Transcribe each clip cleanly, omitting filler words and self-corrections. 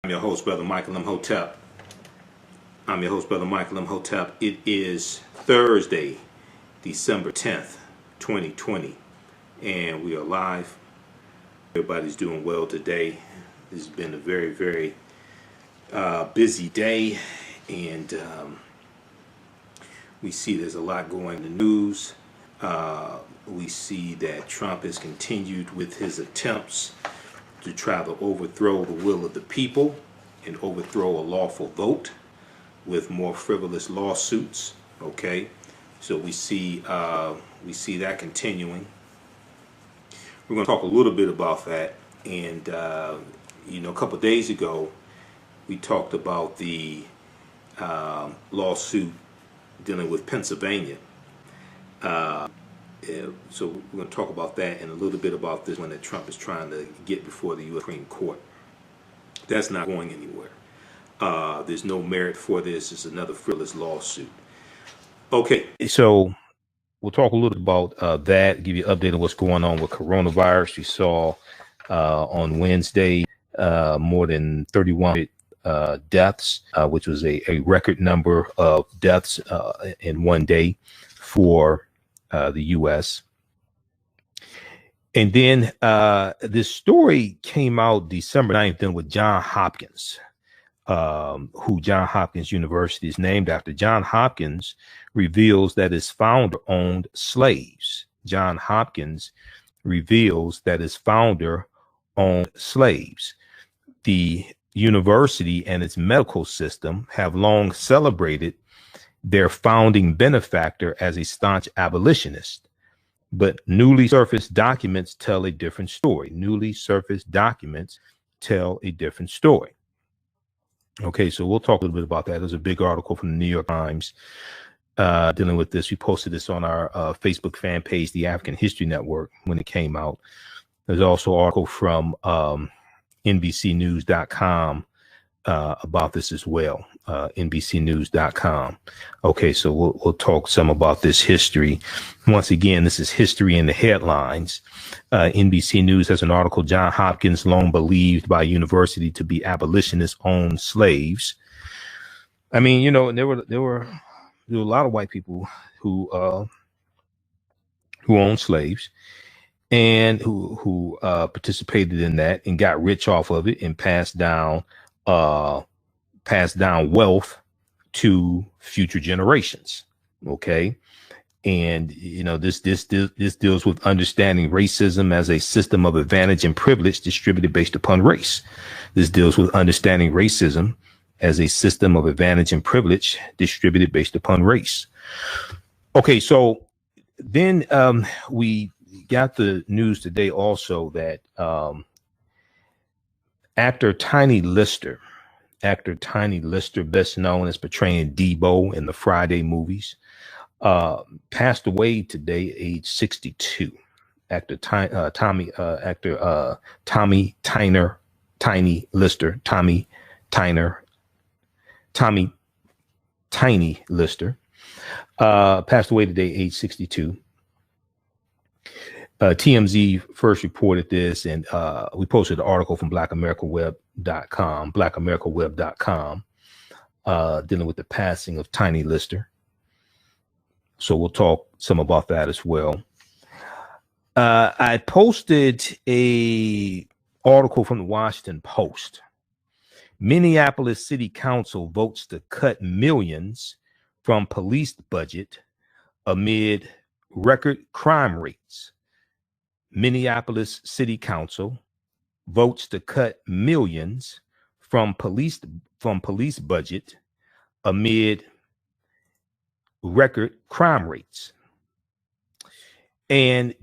I'm your host, Brother Michael Imhotep. It is Thursday, December 10th, 2020, and we are live. Everybody's doing well today. This has been a very, very busy day, and we see there's a lot going in the news. We see that Trump has continued with his attempts to try to overthrow the will of the people and overthrow a lawful vote with more frivolous lawsuits. Okay, so we see that continuing. We're going to talk a little bit about that, and a couple of days ago we talked about the lawsuit dealing with Pennsylvania. So we're going to talk about that and a little bit about this one that Trump is trying to get before the U.S. Supreme Court. That's not going anywhere. There's no merit for this. It's another frivolous lawsuit. Okay, so we'll talk a little bit about that, give you an update on what's going on with coronavirus. You saw on Wednesday more than 3,100 deaths, which was a record number of deaths in one day for the U.S. And then this story came out December 9th then with John Hopkins, who John Hopkins University is named after. John Hopkins reveals that his founder owned slaves. John Hopkins reveals that his founder owned slaves. The university and its medical system have long celebrated their founding benefactor as a staunch abolitionist. But newly surfaced documents tell a different story. Okay, so we'll talk a little bit about that. There's a big article from the New York Times dealing with this. We posted this on our Facebook fan page, the African History Network, when it came out. There's also an article from NBCnews.com about this as well. NBCnews.com. Okay, so we'll talk some about this history. Once again, this is history in the headlines. NBC News has an article: John Hopkins, long believed by university to be abolitionists, owned slaves. I mean, there were a lot of white people who owned slaves and who participated in that and got rich off of it and passed down wealth to future generations. Okay. And, this deals with understanding racism as a system of advantage and privilege distributed based upon race. This deals with understanding racism as a system of advantage and privilege distributed based upon race. Okay. So then we got the news today also that actor Tiny Lister, best known as portraying Debo in the Friday movies, passed away today, age 62. Actor Tiny Lister, passed away today, age 62. TMZ first reported this, and we posted an article from blackamericaweb.com, dealing with the passing of Tiny Lister. So we'll talk some about that as well. I posted a article from the Washington Post. Minneapolis City Council votes to cut millions from police budget amid record crime rates. Minneapolis City Council votes to cut millions from police budget amid record crime rates. And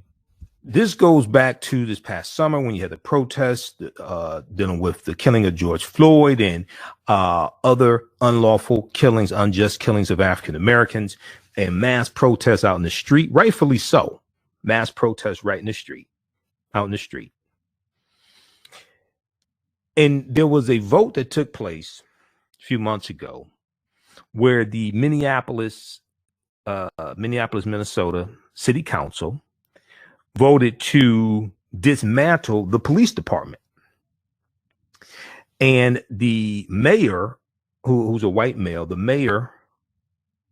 this goes back to this past summer when you had the protests dealing with the killing of George Floyd and other unlawful killings, unjust killings of African Americans, and mass protests out in the street, rightfully so. Mass protests out in the street. And there was a vote that took place a few months ago where the Minneapolis, Minnesota City Council voted to dismantle the police department. And the mayor, who's a white male, the mayor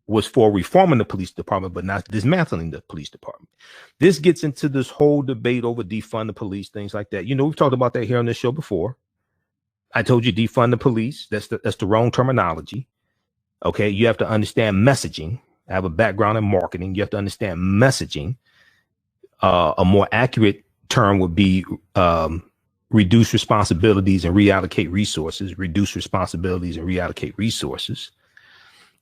was for reforming the police department, but not dismantling the police department. This gets into this whole debate over defund the police, things like that. You know, we've talked about that here on this show before. I told you defund the police. That's the wrong terminology. Okay, you have to understand messaging. I have a background in marketing. You have to understand messaging. A more accurate term would be reduce responsibilities and reallocate resources. Reduce responsibilities and reallocate resources.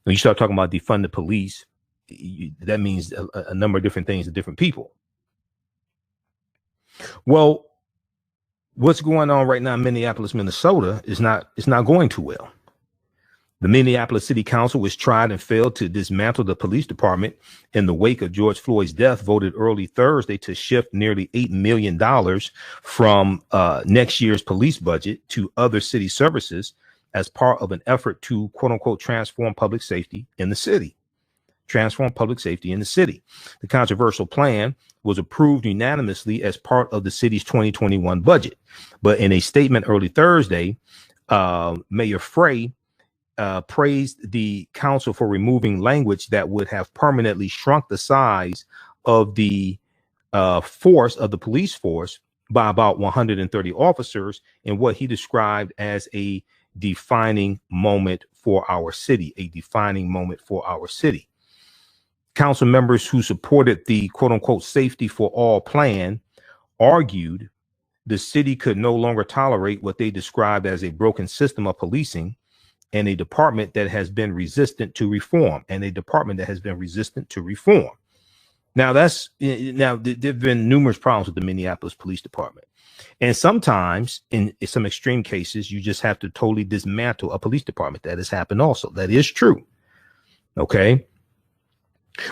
When you start talking about defund the police, that means a number of different things to different people. Well, what's going on right now in Minneapolis, Minnesota is not going too well. The Minneapolis City Council, which tried and failed to dismantle the police department in the wake of George Floyd's death, voted early Thursday to shift nearly $8 million from next year's police budget to other city services as part of an effort to, quote unquote, transform public safety in the city. Transform public safety in the city. The controversial plan was approved unanimously as part of the city's 2021 budget. But in a statement early Thursday, Mayor Frey praised the council for removing language that would have permanently shrunk the size of the force of the police force by about 130 officers in what he described as a defining moment for our city, a defining moment for our city. Council members who supported the quote unquote safety for all plan argued the city could no longer tolerate what they described as a broken system of policing and a department that has been resistant to reform Now there've been numerous problems with the Minneapolis Police Department. And sometimes in some extreme cases, you just have to totally dismantle a police department. That has happened also. That is true. Okay.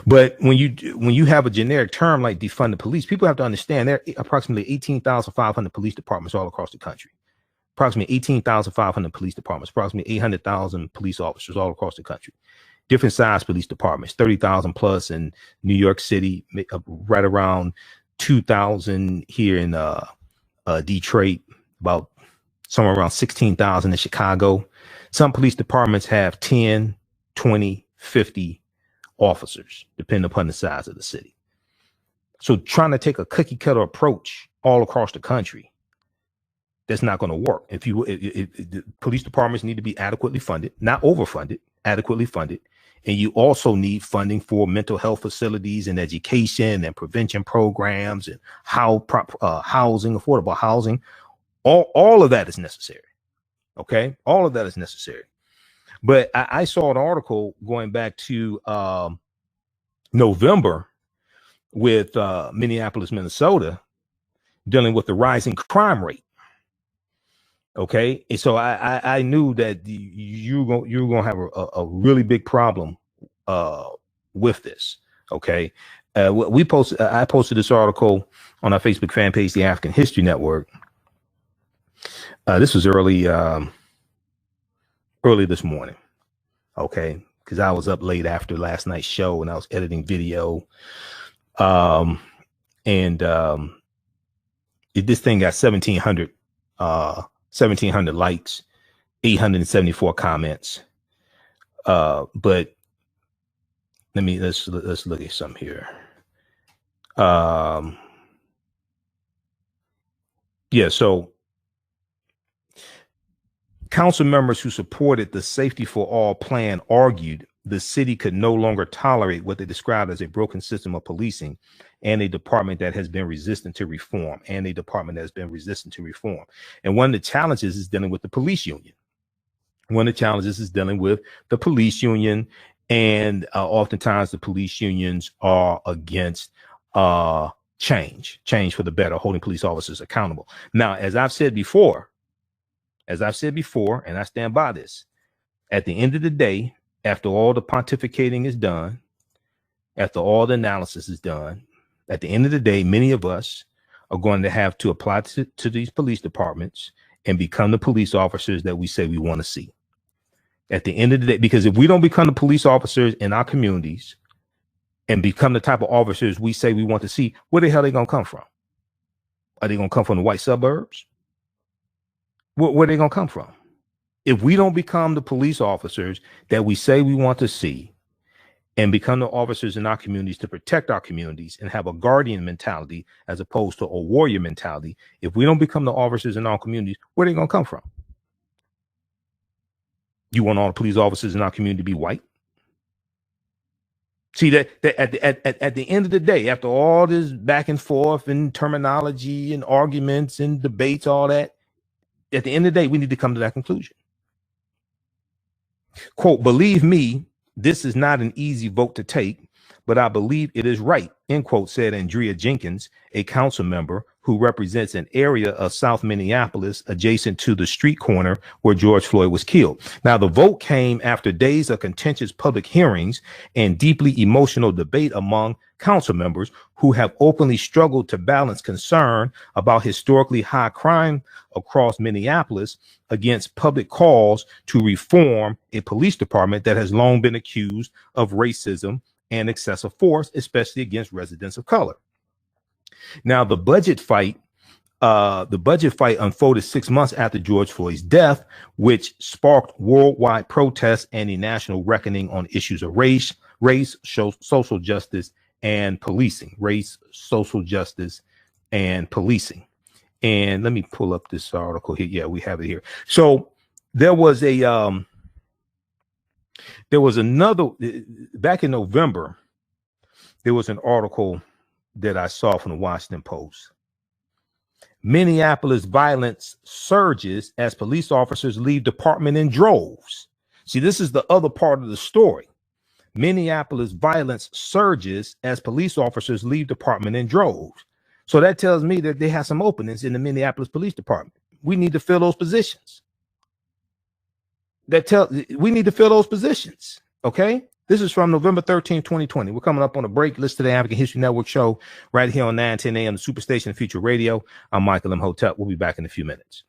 But when you have a generic term like defund the police, people have to understand there are approximately 18,500 police departments all across the country. Approximately 18,500 police departments, approximately 800,000 police officers all across the country. Different size police departments, 30,000 plus in New York City, right around 2,000 here in Detroit, about somewhere around 16,000 in Chicago. Some police departments have 10, 20, 50 officers, depending upon the size of the city. So trying to take a cookie cutter approach all across the country, that's not going to work. If the police departments need to be adequately funded, not overfunded, adequately funded. And you also need funding for mental health facilities and education and prevention programs and housing, affordable housing. All of that is necessary. Okay. All of that is necessary. But I saw an article going back to November with Minneapolis, Minnesota, dealing with the rising crime rate. Okay, and so I knew that you're gonna have a really big problem with this. Okay, I posted this article on our Facebook fan page, the African History Network. This was early this morning. Okay, because I was up late after last night's show and I was editing video. This thing got 1,700 likes, 874 comments. But let's look at some here. So council members who supported the Safety for All plan argued the city could no longer tolerate what they described as a broken system of policing and a department that has been resistant to reform And one of the challenges is dealing with the police union. And oftentimes the police unions are against change for the better, holding police officers accountable. Now, as I've said before, and I stand by this, at the end of the day, after all the pontificating is done, after all the analysis is done, at the end of the day, many of us are going to have to apply to these police departments and become the police officers that we say we want to see. At the end of the day, because if we don't become the police officers in our communities and become the type of officers we say we want to see, where the hell are they going to come from? Are they going to come from the white suburbs? Where are they going to come from? If we don't become the police officers that we say we want to see and become the officers in our communities to protect our communities and have a guardian mentality as opposed to a warrior mentality, if we don't become the officers in our communities, where are they going to come from? You want all the police officers in our community to be white? See, that at the end of the day, after all this back and forth and terminology and arguments and debates, all that, at the end of the day, we need to come to that conclusion. Quote, believe me, this is not an easy vote to take, but I believe it is right, end quote, said Andrea Jenkins, a council member who represents an area of South Minneapolis adjacent to the street corner where George Floyd was killed. Now, the vote came after days of contentious public hearings and deeply emotional debate among council members who have openly struggled to balance concern about historically high crime across Minneapolis against public calls to reform a police department that has long been accused of racism and excessive force, especially against residents of color. Now, the budget fight unfolded 6 months after George Floyd's death, which sparked worldwide protests and a national reckoning on issues of race, social justice, and policing. Race, social justice, and policing. And let me pull up this article here. Yeah, we have it here. So there was another back in November. There was an article that I saw from the Washington Post. Minneapolis violence surges as police officers leave department in droves. See, this is the other part of the story. Minneapolis violence surges as police officers leave department in droves. So that tells me that they have some openings in the Minneapolis Police Department. We need to fill those positions. We need to fill those positions. Okay. This is from November 13th, 2020. We're coming up on a break. Listen to the African History Network show right here on 910 a.m. the Superstation Future Radio. I'm Michael Imhotep. We'll be back in a few minutes.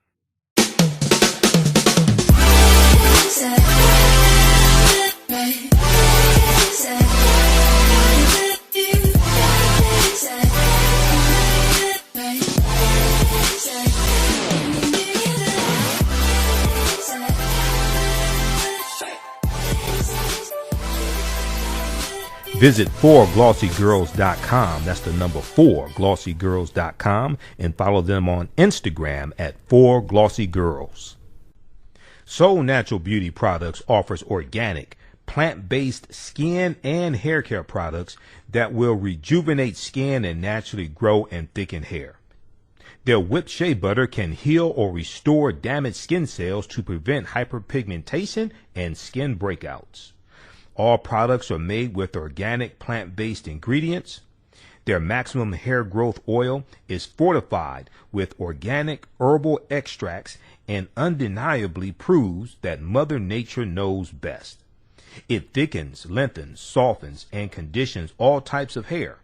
Visit 4glossygirls.com. That's the number 4glossygirls.com, and follow them on Instagram at 4glossygirls. Soul Natural Beauty Products offers organic, plant-based skin and hair care products that will rejuvenate skin and naturally grow and thicken hair. Their whipped shea butter can heal or restore damaged skin cells to prevent hyperpigmentation and skin breakouts. All products are made with organic plant-based ingredients. Their maximum hair growth oil is fortified with organic herbal extracts and undeniably proves that Mother Nature knows best. It thickens, lengthens, softens, and conditions all types of hair.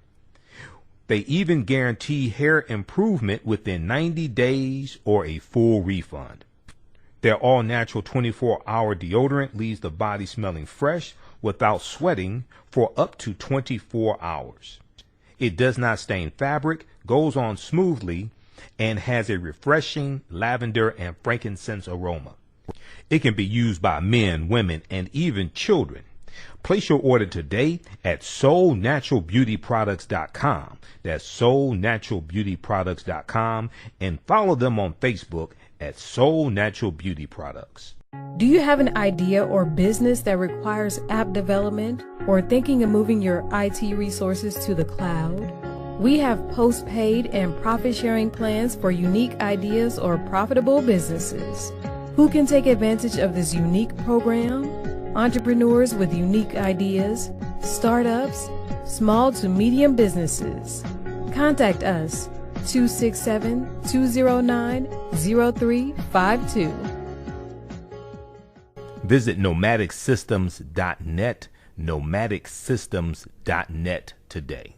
They even guarantee hair improvement within 90 days or a full refund. Their all-natural 24-hour deodorant leaves the body smelling fresh without sweating for up to 24 hours. It does not stain fabric, goes on smoothly, and has a refreshing lavender and frankincense aroma. It can be used by men, women, and even children. Place your order today at soulnaturalbeautyproducts.com. That's soulnaturalbeautyproducts.com, and follow them on Facebook at Soul Natural Beauty Products. Do you have an idea or business that requires app development or thinking of moving your IT resources to the cloud? We have postpaid and profit-sharing plans for unique ideas or profitable businesses. Who can take advantage of this unique program? Entrepreneurs with unique ideas, startups, small to medium businesses. Contact us 267-209-0352. Visit nomadicsystems.net, nomadicsystems.net today.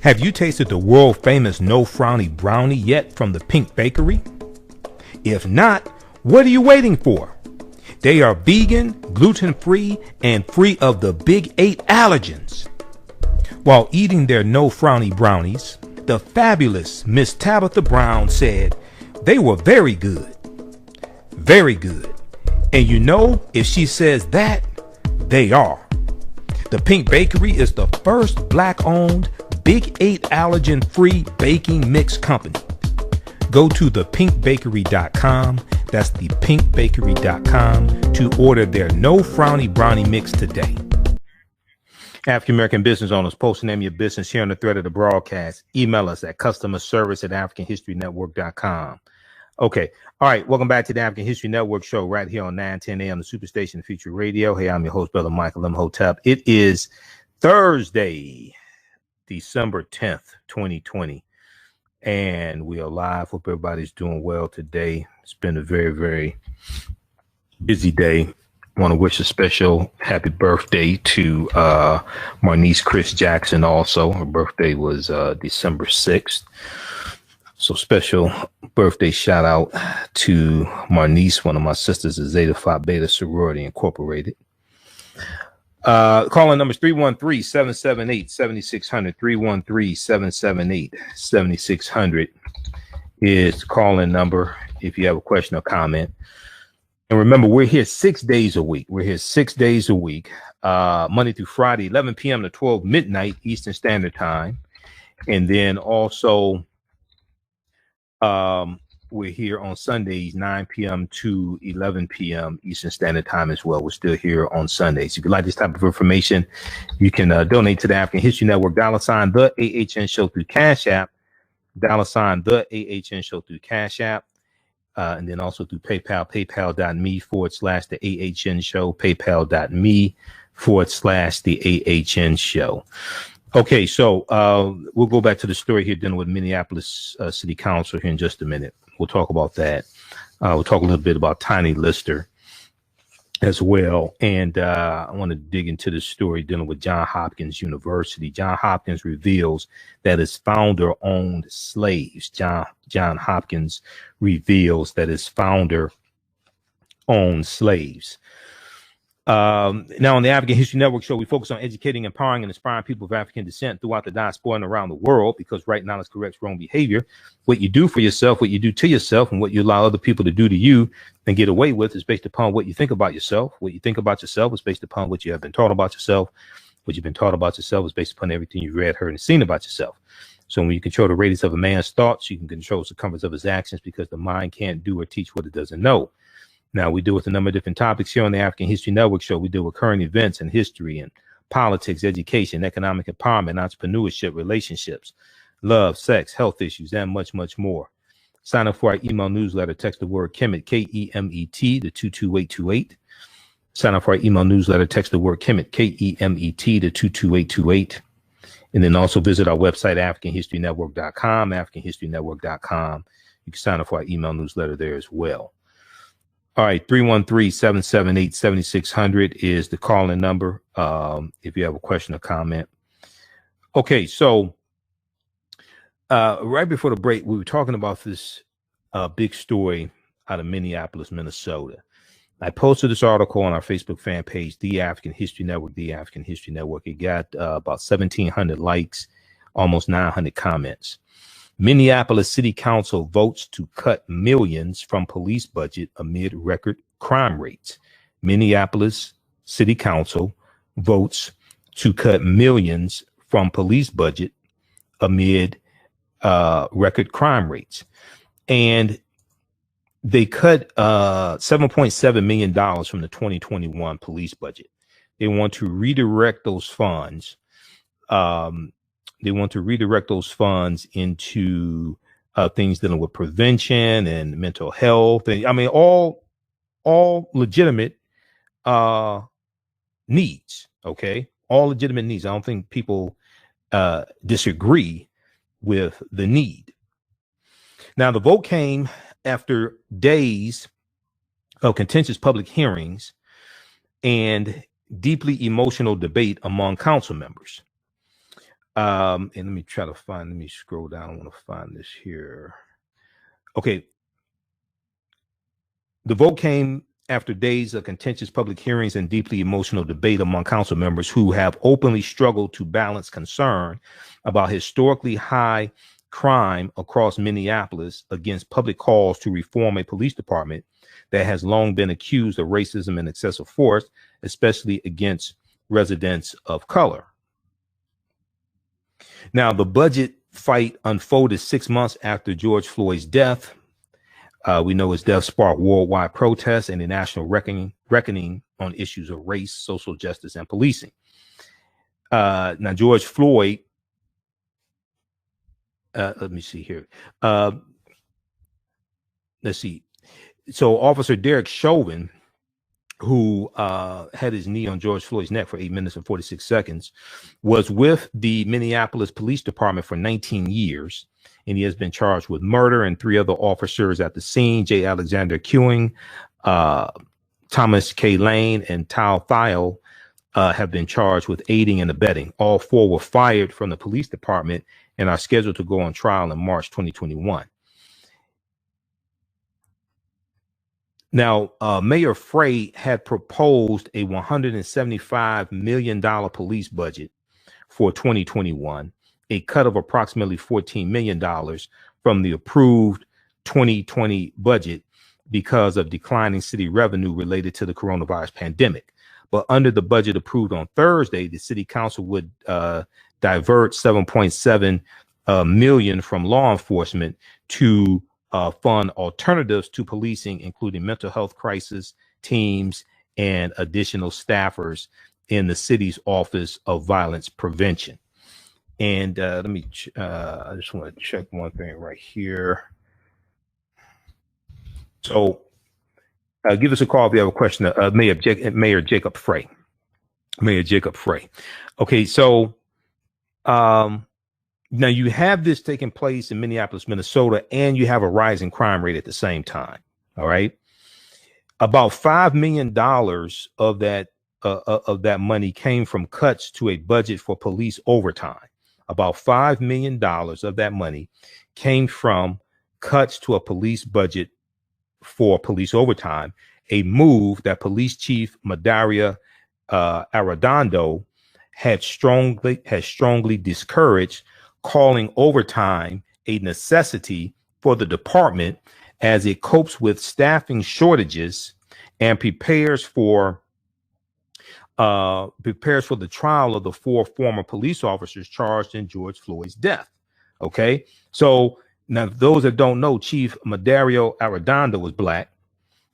Have you tasted the world famous No Frowny Brownie yet from the Pink Bakery? If not, what are you waiting for? They are vegan, gluten-free, and free of the big 8 allergens. While eating their No Frowny brownies, the fabulous Miss Tabitha Brown said they were very good. Very good. And you know, if she says that, they are. The Pink Bakery is the first black-owned Big 8 allergen-free baking mix company. Go to thepinkbakery.com. That's thepinkbakery.com to order their No Frowny Brownie mix today. African American business owners, post the name of your business here on the thread of the broadcast. Email us at customerservice@africanhistorynetwork.com. Okay. All right. Welcome back to the African History Network show right here on 910 AM, the Superstation Future Radio. Hey, I'm your host, Brother Michael Imhotep. It is Thursday, December 10th, 2020. And we are live. Hope everybody's doing well today. It's been a very, very busy day. I want to wish a special happy birthday to my niece, Chris Jackson. Also, her birthday was December 6th. So special birthday shout out to my niece, one of my sisters at Zeta Phi Beta Sorority Incorporated. Calling numbers 313-778-7600. 313-778-7600 is the calling number if you have a question or comment. And remember, we're here 6 days a week. We're here 6 days a week, Monday through Friday, 11 p.m. to 12 midnight Eastern Standard Time. And then also we're here on Sundays, 9 p.m. to 11 p.m. Eastern Standard Time as well. We're still here on Sundays. If you like this type of information, you can donate to the African History Network, $ the AHN Show through Cash App, $ the AHN Show through Cash App, and then also through PayPal, paypal.me/the AHN Show, paypal.me/the AHN Show. Okay, so we'll go back to the story here dealing with Minneapolis City Council here in just a minute. We'll talk about that. We'll talk a little bit about Tiny Lister as well. And I want to dig into the story dealing with Johns Hopkins University. Johns Hopkins reveals that its founder owned slaves. Johns Hopkins reveals that its founder owned slaves. Now on the African History Network show, we focus on educating, empowering, and inspiring people of African descent throughout the diaspora and around the world, because right knowledge corrects wrong behavior. What you do for yourself, what you do to yourself, and what you allow other people to do to you and get away with is based upon what you think about yourself. What you think about yourself is based upon what you have been taught about yourself. What you've been taught about yourself is based upon everything you've read, heard, and seen about yourself. So when you control the radius of a man's thoughts, you can control the circumference of his actions, because the mind can't do or teach what it doesn't know. Now, we deal with a number of different topics here on the African History Network show. We deal with current events and history and politics, education, economic empowerment, entrepreneurship, relationships, love, sex, health issues, and much, much more. Sign up for our email newsletter. Text the word Kemet, K-E-M-E-T, to 22828. Sign up for our email newsletter. Text the word Kemet, K-E-M-E-T, to 22828. And then also visit our website, AfricanHistoryNetwork.com, AfricanHistoryNetwork.com. You can sign up for our email newsletter there as well. All right, 313-778-7600 is the call-in number if you have a question or comment. Okay, so right before the break, we were talking about this big story out of Minneapolis, Minnesota. I posted this article on our Facebook fan page, The African History Network, The African History Network. It got about 1,700 likes, almost 900 comments. Minneapolis City Council votes to cut millions from police budget amid record crime rates. Minneapolis City Council votes to cut millions from police budget amid record crime rates. And they cut $7.7 million from the 2021 police budget. They want to redirect those funds. They want to redirect those funds into things dealing with prevention and mental health. And I mean, all legitimate needs. Okay. All legitimate needs. I don't think people disagree with the need. Now, the vote came after days of contentious public hearings and deeply emotional debate among council members. And let me scroll down. I want to find this here. Okay. The vote came after days of contentious public hearings and deeply emotional debate among council members who have openly struggled to balance concern about historically high crime across Minneapolis against public calls to reform a police department that has long been accused of racism and excessive force, especially against residents of color. Now, the budget fight unfolded 6 months after George Floyd's death. We know his death sparked worldwide protests and a national reckoning on issues of race, social justice, and policing. Now, George Floyd, let me see here. Let's see. So Officer Derek Chauvin, who had his knee on George Floyd's neck for 8 minutes and 46 seconds, was with the Minneapolis Police Department for 19 years. And he has been charged with murder, and 3 other officers at the scene, J. Alexander Ewing, Thomas K. Lane, and Tal Thiel, have been charged with aiding and abetting. All 4 were fired from the police department and are scheduled to go on trial in March 2021. Now, Mayor Frey had proposed a $175 million police budget for 2021, a cut of approximately $14 million from the approved 2020 budget because of declining city revenue related to the coronavirus pandemic. But under the budget approved on Thursday, the city council would divert $7.7 million from law enforcement to fund alternatives to policing, including mental health crisis teams and additional staffers in the city's Office of Violence Prevention. And let me, I just want to check one thing right here. So give us a call if you have a question. Mayor Jacob Frey. Mayor Jacob Frey. Okay, so now you have this taking place in Minneapolis, Minnesota, and you have a rising crime rate at the same time. All right. About $5 million of that money came from cuts to a budget for police overtime. About $5 million of that money came from cuts to a police budget for police overtime, a move that Police Chief Madaria Arradondo has strongly discouraged, calling overtime a necessity for the department as it copes with staffing shortages and prepares for the trial of the 4 former police officers charged in George Floyd's death. Okay, so now those that don't know, Chief Madario Arradondo was black.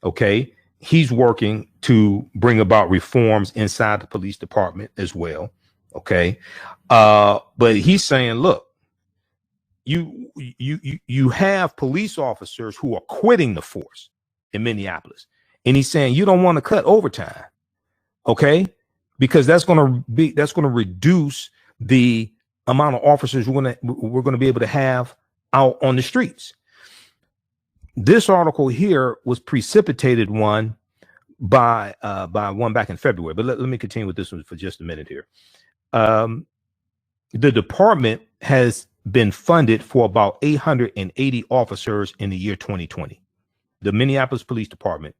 Okay, he's working to bring about reforms inside the police department as well. Okay, but he's saying, look, you have police officers who are quitting the force in Minneapolis, and he's saying you don't want to cut overtime. Okay, because that's going to reduce the amount of officers we're going to be able to have out on the streets. This article here was precipitated one by one back in February, but let me continue with this one for just a minute here. The department has been funded for about 880 officers in the year 2020. The Minneapolis Police Department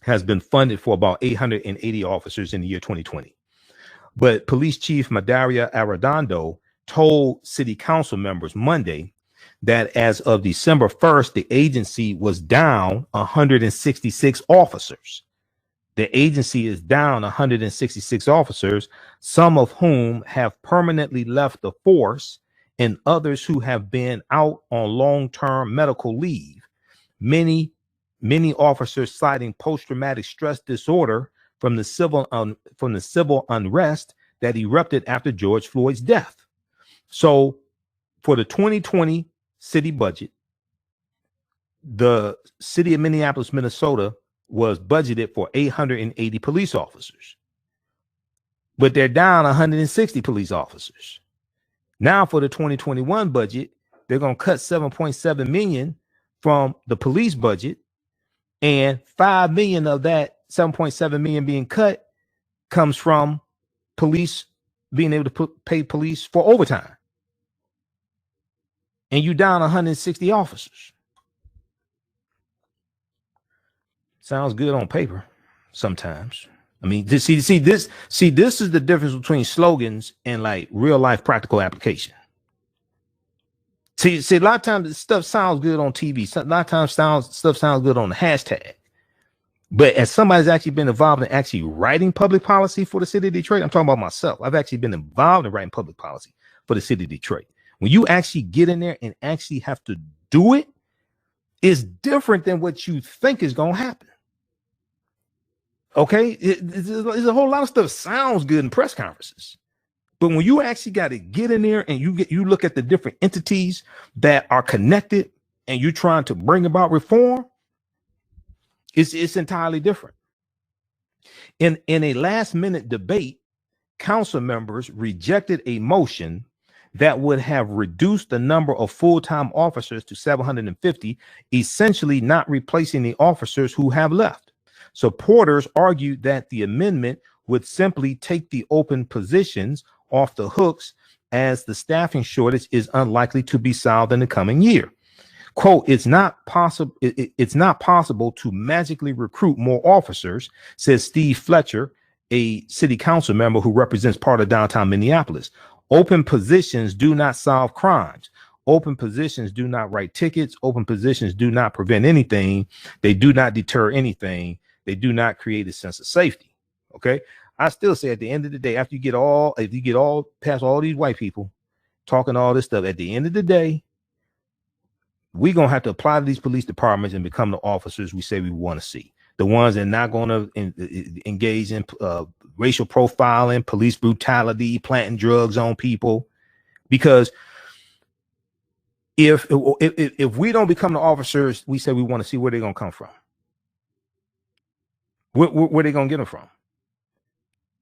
has been funded for about 880 officers in the year 2020. But Police Chief Madaria Arradondo told city council members Monday that as of December 1st, the agency was down 166 officers. The agency is down 166 officers, some of whom have permanently left the force and others who have been out on long-term medical leave. Many officers citing post-traumatic stress disorder from the civil unrest that erupted after George Floyd's death. So for the 2020 city budget, the city of Minneapolis, Minnesota was budgeted for 880 police officers, but they're down 160 police officers. Now for the 2021 budget, they're going to cut 7.7 million from the police budget, and 5 million of that 7.7 million being cut comes from police being able to pay police for overtime. And you down 160 officers. Sounds good on paper sometimes. I mean, this is the difference between slogans and like real life practical application. See, a lot of times this stuff sounds good on TV. A lot of times stuff sounds good on the hashtag. But as somebody's actually been involved in actually writing public policy for the city of Detroit, I'm talking about myself. I've actually been involved in writing public policy for the city of Detroit. When you actually get in there and actually have to do it, it's different than what you think is going to happen. Okay, there's a whole lot of stuff sounds good in press conferences. But when you actually got to get in there and you look at the different entities that are connected and you're trying to bring about reform, it's entirely different. In a last minute debate, council members rejected a motion that would have reduced the number of full-time officers to 750, essentially not replacing the officers who have left. Supporters argued that the amendment would simply take the open positions off the hooks, as the staffing shortage is unlikely to be solved in the coming year. Quote, it's not possible to magically recruit more officers, says Steve Fletcher, a city council member who represents part of downtown Minneapolis. Open positions do not solve crimes. Open positions do not write tickets. Open positions do not prevent anything. They do not deter anything. They do not create a sense of safety. Okay. I still say at the end of the day, if you get all past all these white people talking all this stuff, at the end of the day, we're going to have to apply to these police departments and become the officers we say we want to see. The ones that are not going to engage in racial profiling, police brutality, planting drugs on people. Because if we don't become the officers we say we want to see, where they're going to come from? Where they going to get them from?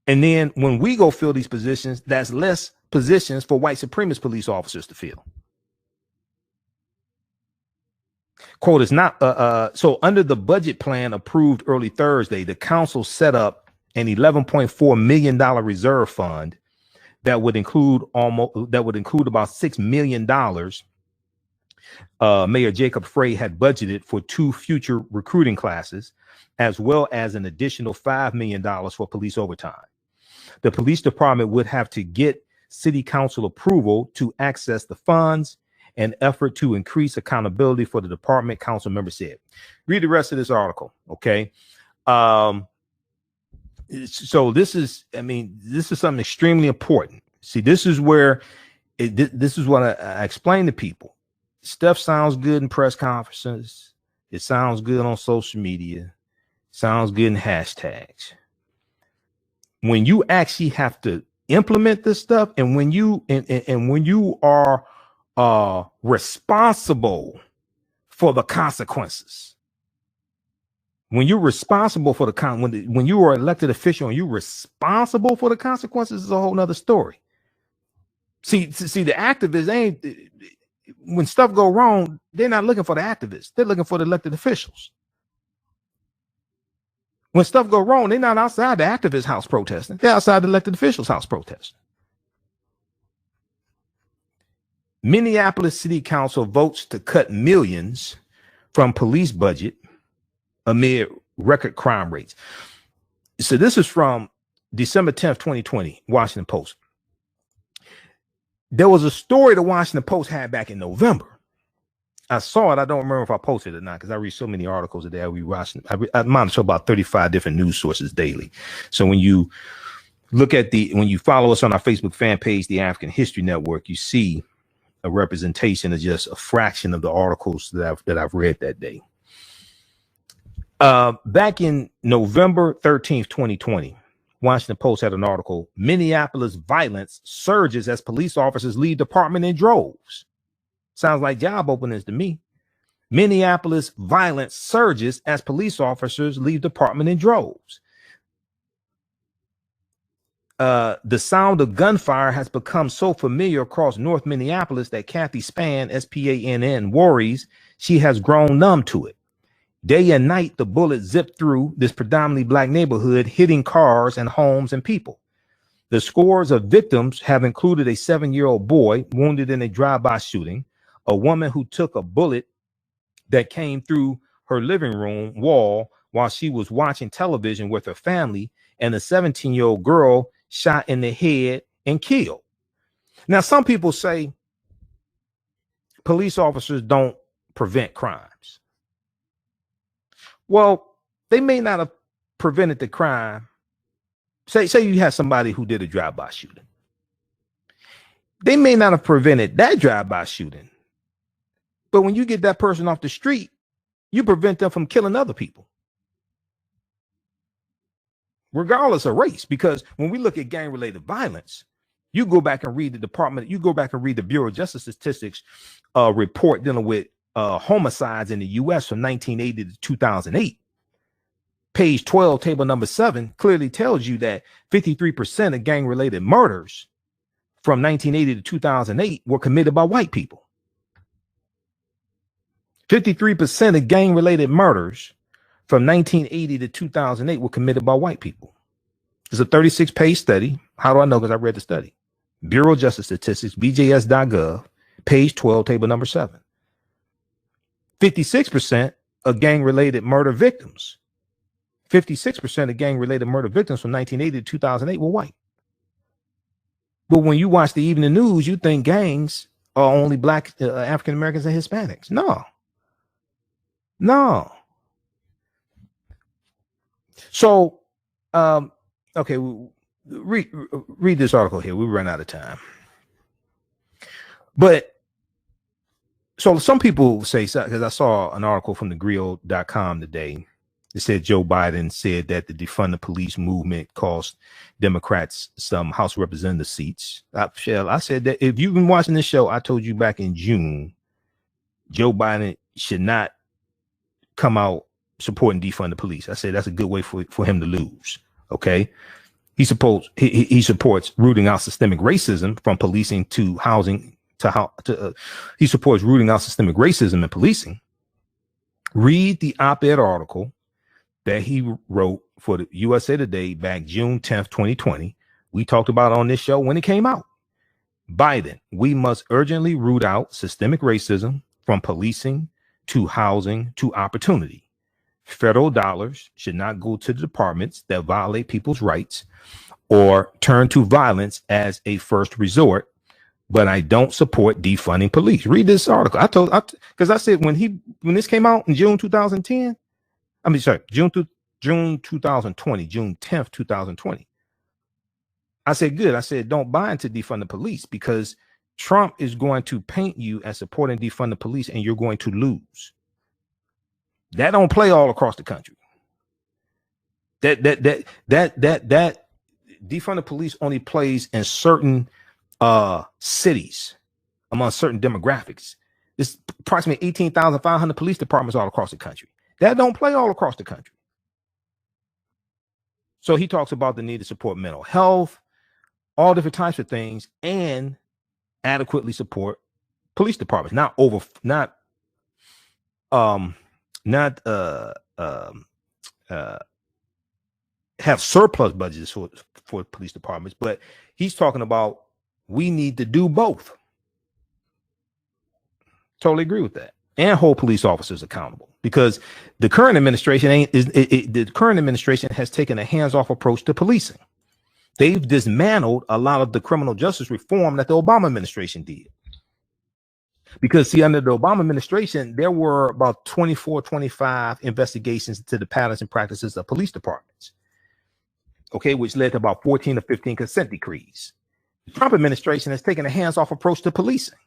And then when we go fill these positions, that's less positions for white supremacist police officers to fill. Quote, it's not so under the budget plan approved early Thursday, the council set up an $11.4 million reserve fund that would include about $6 million. Mayor Jacob Frey had budgeted for 2 future recruiting classes, as well as an additional $5 million for police overtime. The police department would have to get city council approval to access the funds, an effort to increase accountability for the department, council member said. Read the rest of this article, okay? So this is something extremely important. See, this is where this is what I explain to people. Stuff sounds good in press conferences. It sounds good on social media. Sounds good in hashtags. When you actually have to implement this stuff, and when you when you are responsible for the consequences, when you're responsible for when you are elected official and you're responsible for the consequences, is a whole nother story. See, the activists ain't, when stuff go wrong, they're not looking for the activists. They're looking for the elected officials. When stuff go wrong, they're not outside the activist house protesting. They're outside the elected officials' house protesting. Minneapolis City Council votes to cut millions from police budget amid record crime rates. So this is from December 10th, 2020, Washington Post. There was a story the Washington Post had back in November. I saw it. I don't remember if I posted it or not, because I read so many articles a day. I monitor about 35 different news sources daily. So when you look at when you follow us on our Facebook fan page, the African History Network, you see a representation of just a fraction of the articles that I've read that day. Back in November 13th, 2020, Washington Post had an article, Minneapolis violence surges as police officers leave department in droves. Sounds like job openings to me. Minneapolis violence surges as police officers leave department in droves. The sound of gunfire has become so familiar across North Minneapolis that Kathy Spann, S-P-A-N-N, worries she has grown numb to it. Day and night, the bullets zip through this predominantly black neighborhood, hitting cars and homes and people. The scores of victims have included a 7-year-old boy wounded in a drive-by shooting, a woman who took a bullet that came through her living room wall while she was watching television with her family, and a 17-year-old girl shot in the head and killed. Now, some people say, police officers don't prevent crimes. Well, they may not have prevented the crime. Say you had somebody who did a drive-by shooting. They may not have prevented that drive-by shooting, but when you get that person off the street, you prevent them from killing other people, regardless of race. Because when we look at gang-related violence, you go back and read the Bureau of Justice Statistics report dealing with homicides in the U.S. from 1980 to 2008. Page 12, table number 7, clearly tells you that 53% of gang-related murders from 1980 to 2008 were committed by white people. 53% of gang-related murders from 1980 to 2008 were committed by white people. It's a 36-page study. How do I know? Because I read the study. Bureau of Justice Statistics, bjs.gov, page 12, table number 7. 56% of gang-related murder victims. 56% of gang-related murder victims from 1980 to 2008 were white. But when you watch the evening news, you think gangs are only black, African Americans and Hispanics. No. So, okay, read this article here. We run out of time. But so some people say, because I saw an article from thegrio.com today. It said Joe Biden said that the defund the police movement cost Democrats some House Representative seats. I said that if you've been watching this show, I told you back in June, Joe Biden should not come out supporting defund the police. I said that's a good way for him to lose. Okay. He supports rooting out systemic racism from policing to housing he supports rooting out systemic racism in policing. Read the op-ed article that he wrote for the USA Today back June 10th, 2020. We talked about it on this show when it came out. Biden, we must urgently root out systemic racism from policing to housing to opportunity. Federal dollars should not go to the departments that violate people's rights or turn to violence as a first resort. But I don't support defunding police. Read this article. Because I said when this came out in June 2010, June 2020, June 10th, 2020. I said, good. I said, don't buy into defund the police because Trump is going to paint you as supporting defund the police and you're going to lose. That don't play all across the country. That defund the police only plays in certain cities among certain demographics. There's approximately 18,500 police departments all across the country. That don't play all across the country. So he talks about the need to support mental health, all different types of things, and adequately support police departments. Have surplus budgets for police departments, but he's talking about we need to do both. Totally agree with that. And hold police officers accountable, because the current administration has taken a hands-off approach to policing. They've dismantled a lot of the criminal justice reform that the Obama administration did. Because see, under the Obama administration, there were about 24, 25 investigations into the patterns and practices of police departments. Okay, which led to about 14 or 15 consent decrees. The Trump administration has taken a hands-off approach to policing.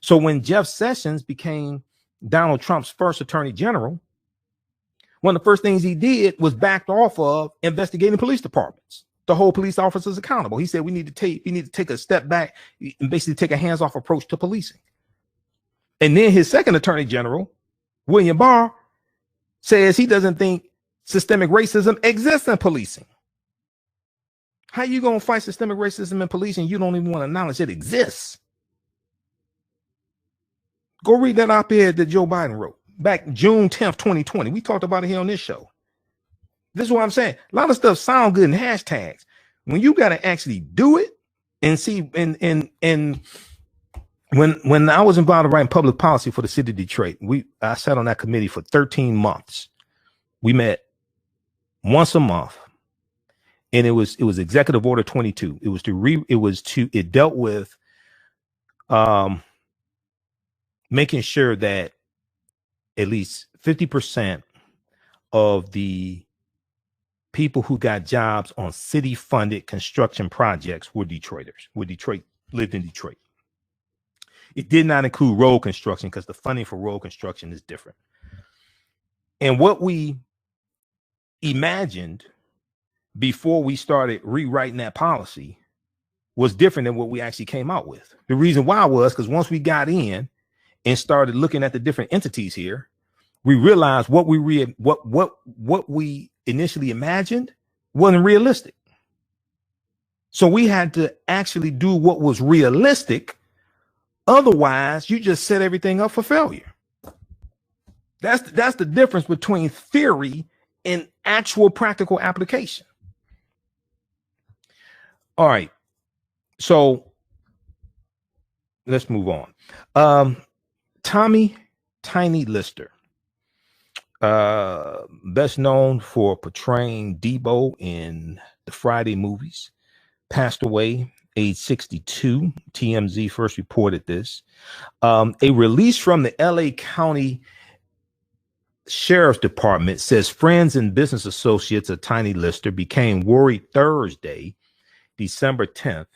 So when Jeff Sessions became Donald Trump's first attorney general, one of the first things he did was backed off of investigating police departments to hold police officers accountable. He said we need to take a step back and basically take a hands-off approach to policing. And then his second attorney general, William Barr, says he doesn't think systemic racism exists in policing. How you gonna fight systemic racism in policing? You don't even want to acknowledge it exists. Go read that op-ed that Joe Biden wrote back June 10th, 2020. We talked about it here on this show. This is what I'm saying. A lot of stuff sound good in hashtags. When you got to actually do it and see, and when I was involved in writing public policy for the city of Detroit, I sat on that committee for 13 months. We met once a month, and it was Executive Order 22. It dealt with making sure that at least 50% of the people who got jobs on city-funded construction projects were Detroiters, lived in Detroit. It did not include road construction because the funding for road construction is different. And what we imagined before we started rewriting that policy was different than what we actually came out with. The reason why was because once we got in and started looking at the different entities here, we realized what we initially imagined wasn't realistic. So we had to actually do what was realistic. Otherwise, you just set everything up for failure. That's the difference between theory and actual practical application. All right. So let's move on. Tommy Tiny Lister, best known for portraying Debo in the Friday movies, passed away age 62. TMZ first reported this. A release from the LA County Sheriff's Department says friends and business associates of Tiny Lister became worried Thursday, December 10th,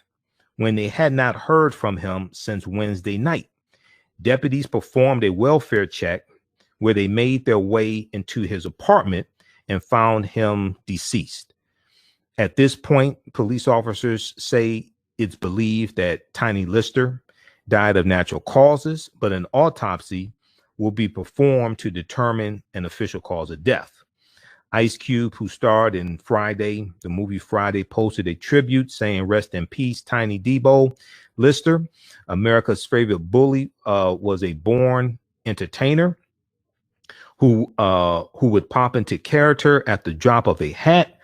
when they had not heard from him since Wednesday night. Deputies performed a welfare check where they made their way into his apartment and found him deceased. At this point, police officers say it's believed that Tiny Lister died of natural causes, but an autopsy will be performed to determine an official cause of death. Ice Cube, who starred in the movie Friday, posted a tribute saying, "Rest in peace, Tiny Debo Lister. America's favorite bully was a born entertainer who would pop into character at the drop of a hat,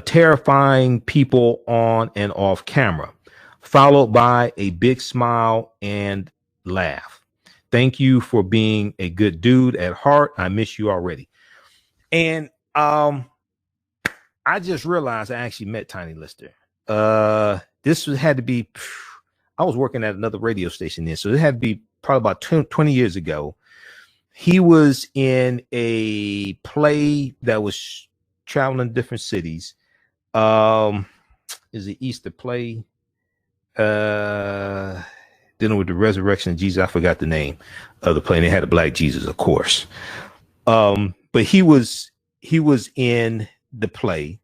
terrifying people on and off camera, followed by a big smile and laugh. Thank you for being a good dude at heart. I miss you already." And I just realized I actually met Tiny Lister. Had to be, I was working at another radio station then, so it had to be probably about 20 years ago. He was in a play that was traveling to different cities. Is the Easter play? Dealing with the resurrection of Jesus. I forgot the name of the play. And they had a black Jesus, of course. But he was in the play,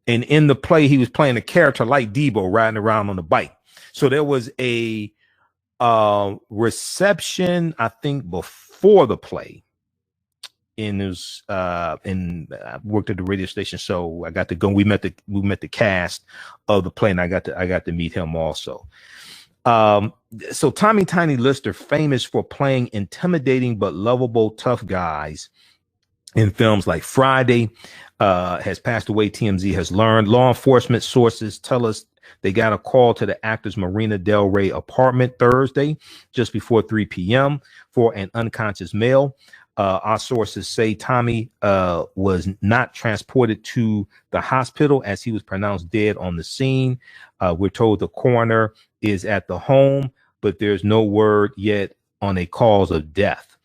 and in the play he was playing a character like Debo riding around on the bike. So there was a reception, I think, before the play. And it was and I worked at the radio station, so I got to go. We met the cast of the play, and I got to meet him also. So Tommy Tiny Lister, famous for playing intimidating but lovable tough guys in films like Friday, has passed away. TMZ has learned. Law enforcement sources tell us they got a call to the actor's Marina Del Rey apartment Thursday, just before 3 p.m. for an unconscious male. Our sources say Tommy was not transported to the hospital as he was pronounced dead on the scene. We're told the coroner is at the home, but there's no word yet on a cause of death.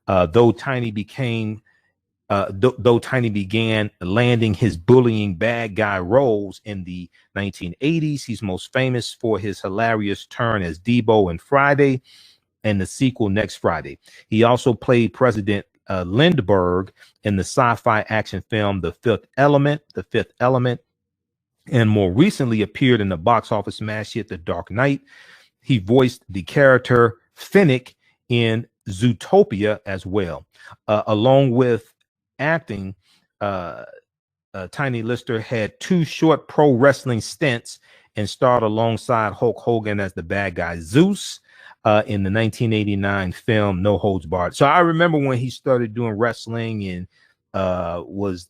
Though Tiny began landing his bullying bad guy roles in the 1980s, he's most famous for his hilarious turn as Debo in Friday and the sequel Next Friday. He also played President Lindbergh in the sci-fi action film The Fifth Element, and more recently appeared in the box office smash hit The Dark Knight. He voiced the character Finnick in Zootopia as well. Along with acting, Tiny Lister had 2 short pro wrestling stints and starred alongside Hulk Hogan as the bad guy Zeus in the 1989 film No Holds Barred. So I remember when he started doing wrestling, and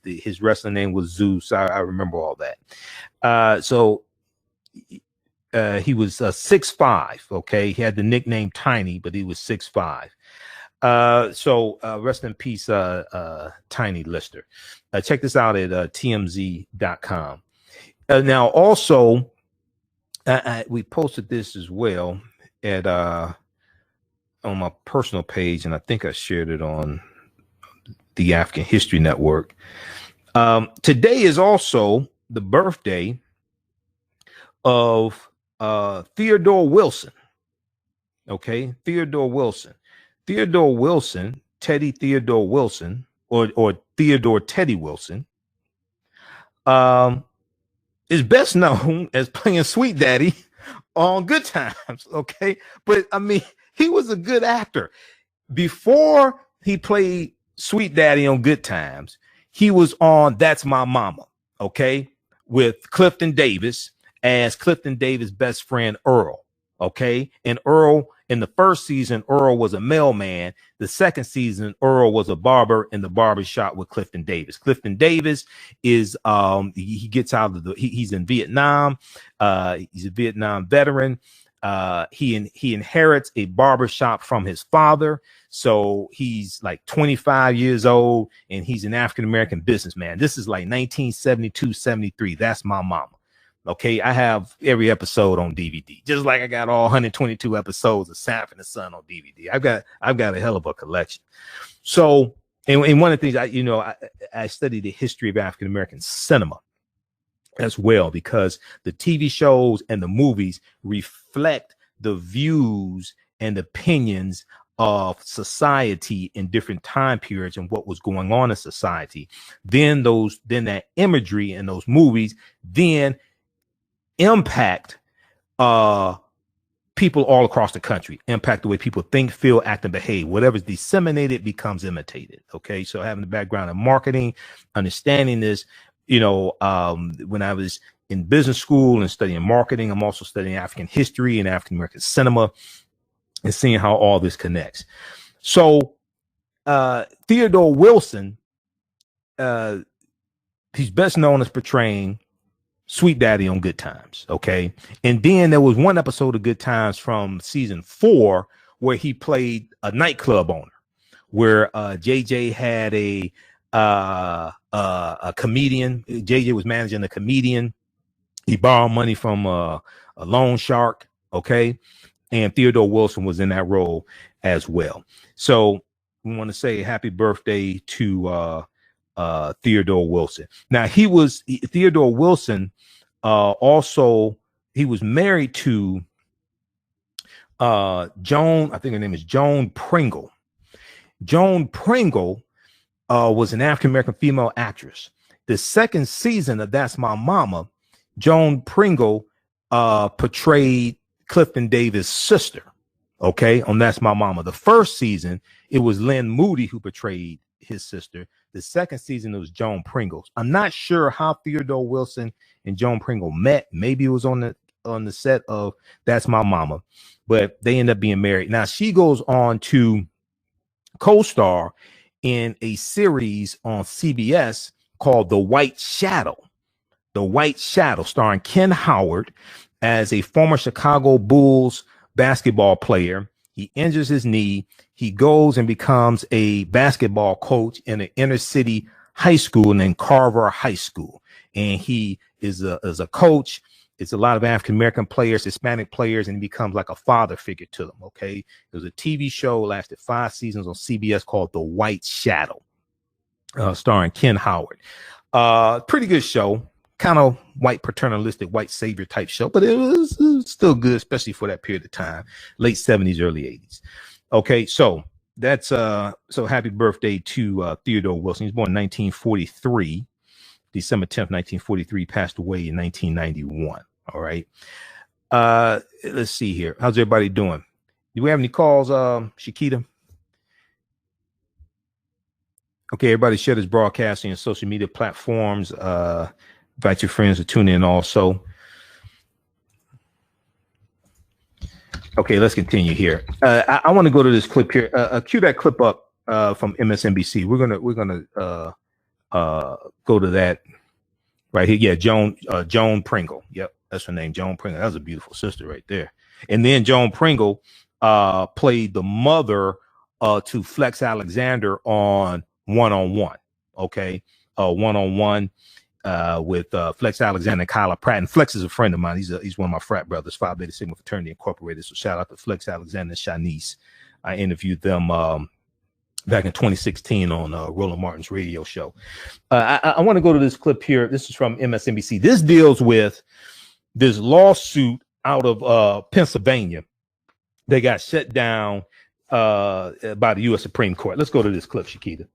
his wrestling name was Zeus. I remember all that. So he was 6'5". Okay, he had the nickname Tiny, but he was 6'5". So rest in peace, Tiny Lister. Check this out at TMZ.com. Now, also, we posted this as well at on my personal page, and I think I shared it on the African History Network. Today is also the birthday of Theodore Wilson. Okay, Theodore Wilson. Theodore Wilson, Teddy Theodore Wilson, or Theodore Teddy Wilson, is best known as playing Sweet Daddy on Good Times. Okay, but I mean, he was a good actor. Before he played Sweet Daddy on Good Times, he was on That's My Mama, okay, with Clifton Davis as Clifton Davis' best friend Earl, okay? And Earl, in the first season, Earl was a mailman. The second season, Earl was a barber in the barbershop with Clifton Davis. Clifton Davis is he gets out of he's in Vietnam. He's a Vietnam veteran. He inherits a barbershop from his father. So he's like 25 years old and he's an African-American businessman. This is like 1972, 73. That's My Mama. Okay, I have every episode on DVD, just like I got all 122 episodes of Sanford and the Son on DVD. I've got a hell of a collection. So, and one of the things I studied the history of African American cinema as well, because the TV shows and the movies reflect the views and opinions of society in different time periods and what was going on in society. Then that imagery in those movies then impact people all across the country, impact the way people think, feel, act, and behave. Whatever's disseminated becomes imitated. Okay, so having the background in marketing, understanding this, when I was in business school and studying marketing, I'm also studying African history and African American cinema and seeing how all this connects. So Theodore Wilson, he's best known as portraying Sweet Daddy on Good Times. Okay. And then there was one episode of Good Times from season 4 where he played a nightclub owner, where JJ had a comedian. JJ was managing a comedian. He borrowed money from a loan shark. Okay. And Theodore Wilson was in that role as well. So we want to say happy birthday to Theodore Wilson. Now Theodore Wilson also, he was married to Joan, I think her name is Joan Pringle. Joan Pringle was an African-American female actress. The second season of That's My Mama, Joan Pringle portrayed Clifton Davis' sister, okay, on That's My Mama. The first season, it was Lynn Moody who portrayed his sister. The second season, it was Joan Pringle. I'm not sure how Theodore Wilson and Joan Pringle met. Maybe it was on the set of That's My Mama, but they end up being married. Now she goes on to co-star in a series on CBS called The White Shadow. The White Shadow, starring Ken Howard as a former Chicago Bulls basketball player. He injures his knee. He goes and becomes a basketball coach in an inner city high school named Carver High School. And he is a coach. It's a lot of African-American players, Hispanic players, and he becomes like a father figure to them. Okay. It was a TV show, lasted 5 seasons on CBS called The White Shadow, starring Ken Howard. Pretty good show. Kind of white paternalistic, white savior type show, but it was still good, especially for that period of time, late 70s, early 80s. Okay, so that's so happy birthday to Theodore Wilson. He was born in 1943, December 10th, 1943, passed away in 1991. All right. Let's see here. How's everybody doing? Do we have any calls, Shakita? Okay, everybody share this broadcasting on social media platforms. Invite your friends to tune in also. Okay, let's continue here. I want to go to this clip here. Cue that clip up from MSNBC. We're gonna go to that right here. Yeah, Joan Pringle. Yep, that's her name, Joan Pringle. That was a beautiful sister right there. And then Joan Pringle played the mother to Flex Alexander on One-on-One. Okay, One-on-One. With Flex Alexander and Kyla Pratt. And Flex is a friend of mine. He's one of my frat brothers, Phi Beta Sigma Fraternity Incorporated. So shout out to Flex Alexander and Shanice. I interviewed them back in 2016 on Roland Martin's radio show. I want to go to this clip here. This is from MSNBC. This deals with this lawsuit out of Pennsylvania. They got shut down by the U.S. Supreme Court. Let's go to this clip, Shakita.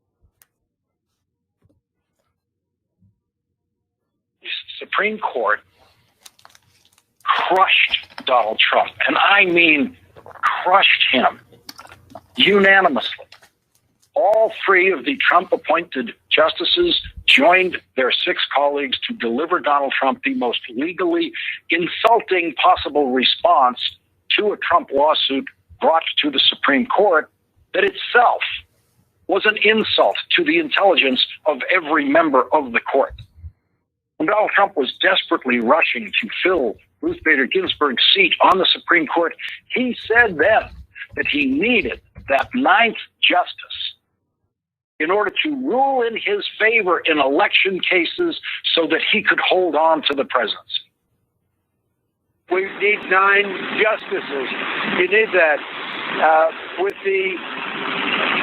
Supreme Court crushed Donald Trump, and I mean crushed him unanimously. All three of the Trump-appointed justices joined their 6 colleagues to deliver Donald Trump the most legally insulting possible response to a Trump lawsuit brought to the Supreme Court that itself was an insult to the intelligence of every member of the court. When Donald Trump was desperately rushing to fill Ruth Bader Ginsburg's seat on the Supreme Court, he said then that he needed that 9th justice in order to rule in his favor in election cases so that he could hold on to the presidency. We need 9 justices. You need that. With the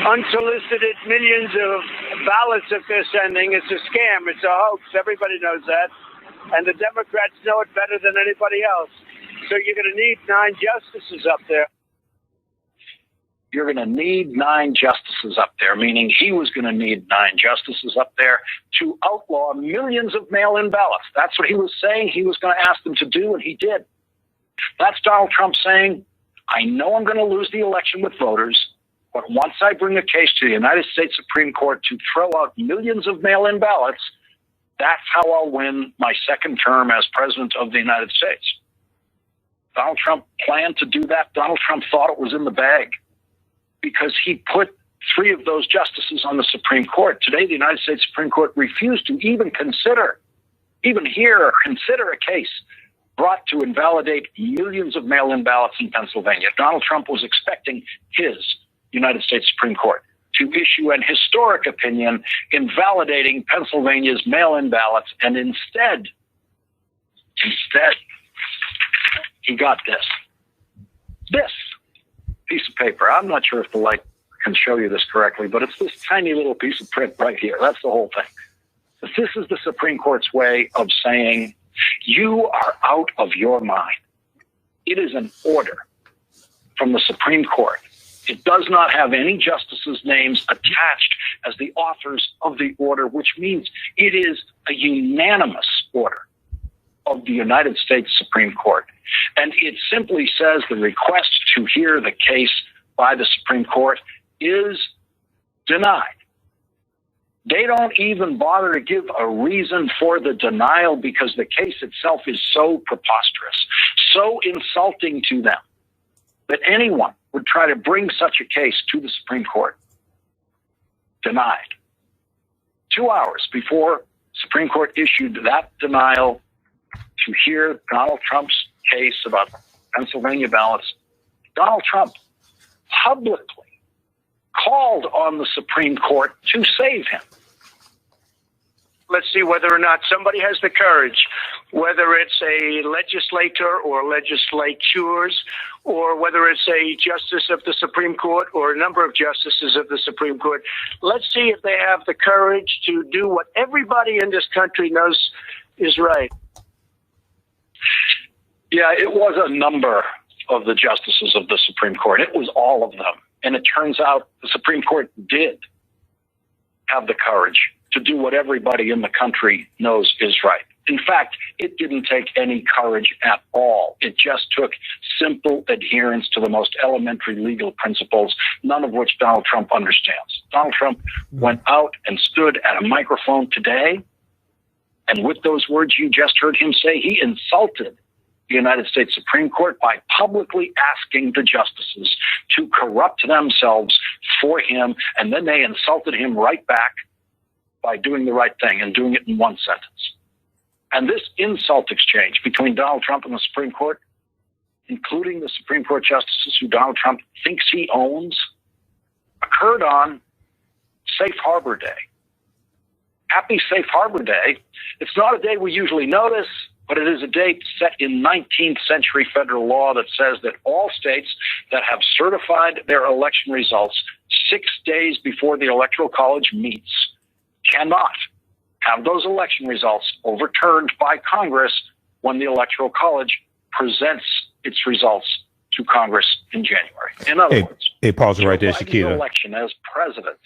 unsolicited millions of ballots that they're sending, it's a scam. It's a hoax. Everybody knows that. And the Democrats know it better than anybody else. So you're going to need 9 justices up there. You're going to need 9 justices up there, meaning he was going to need 9 justices up there to outlaw millions of mail-in ballots. That's what he was saying he was going to ask them to do, and he did. That's Donald Trump saying, I know I'm going to lose the election with voters, but once I bring a case to the United States Supreme Court to throw out millions of mail-in ballots, that's how I'll win my 2nd term as president of the United States. Donald Trump planned to do that. Donald Trump thought it was in the bag because he put 3 of those justices on the Supreme Court. Today, the United States Supreme Court refused to even consider a case brought to invalidate millions of mail-in ballots in Pennsylvania. Donald Trump was expecting his United States Supreme Court to issue an historic opinion invalidating Pennsylvania's mail-in ballots, and instead, he got this piece of paper. I'm not sure if the light can show you this correctly, but it's this tiny little piece of print right here. That's the whole thing. But this is the Supreme Court's way of saying, you are out of your mind. It is an order from the Supreme Court. It does not have any justices' names attached as the authors of the order, which means it is a unanimous order of the United States Supreme Court. And it simply says the request to hear the case by the Supreme Court is denied. They don't even bother to give a reason for the denial because the case itself is so preposterous, so insulting to them that anyone would try to bring such a case to the Supreme Court. Denied. 2 hours before Supreme Court issued that denial to hear Donald Trump's case about Pennsylvania ballots, Donald Trump publicly called on the Supreme Court to save him. Let's see whether or not somebody has the courage, whether it's a legislator or legislatures, or whether it's a justice of the Supreme Court or a number of justices of the Supreme Court. Let's see if they have the courage to do what everybody in this country knows is right. Yeah, it was a number of the justices of the Supreme Court. It was all of them. And it turns out the Supreme Court did have the courage to do what everybody in the country knows is right. In fact, it didn't take any courage at all. It just took simple adherence to the most elementary legal principles, none of which Donald Trump understands. Donald Trump went out and stood at a microphone today, and with those words you just heard him say, he insulted the United States Supreme Court by publicly asking the justices to corrupt themselves for him, and then they insulted him right back by doing the right thing and doing it in one sentence. And this insult exchange between Donald Trump and the Supreme Court, including the Supreme Court justices who Donald Trump thinks he owns, occurred on Safe Harbor Day. Happy Safe Harbor Day. It's not a day we usually notice. but it is a date set in 19th century federal law that says that all states that have certified their election results 6 days before the Electoral College meets cannot have those election results overturned by Congress when the Electoral College presents its results to Congress in January. In other words, pause right there, Shakira. Election as president.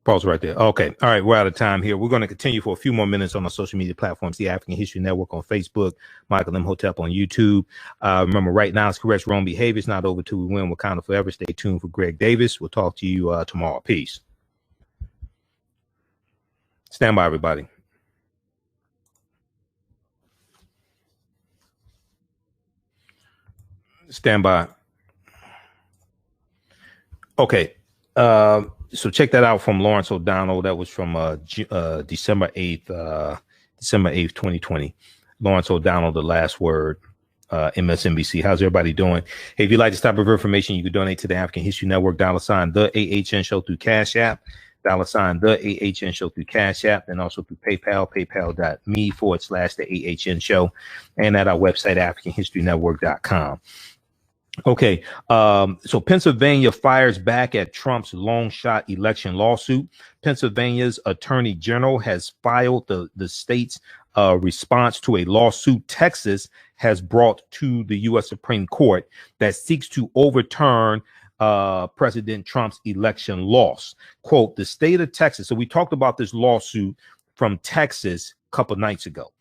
Pause right there. Okay. All right. We're out of time here. We're going to continue for a few more minutes on our social media platforms. The African History Network on Facebook, Michael Imhotep on YouTube. Remember, right now it's correct wrong behavior. It's not over till we win. Wakanda forever. Stay tuned for Greg Davis. We'll talk to you tomorrow. Peace. Stand by, everybody. Stand by. Okay. So check that out from Lawrence O'Donnell. That was from December 8th, 2020. Lawrence O'Donnell, The Last Word, MSNBC. How's everybody doing? Hey, if you'd like this type of information, you can donate to the African History Network, $ the AHN Show through Cash App, $ the AHN Show through Cash App, and also through PayPal, paypal.me/the AHN Show, and at our website, AfricanHistoryNetwork.com. Okay, so Pennsylvania fires back at Trump's long shot election lawsuit. Pennsylvania's attorney general has filed the state's response to a lawsuit Texas has brought to the U.S. Supreme Court that seeks to overturn President Trump's election loss. Quote, the state of Texas. So we talked about this lawsuit from Texas a couple nights ago.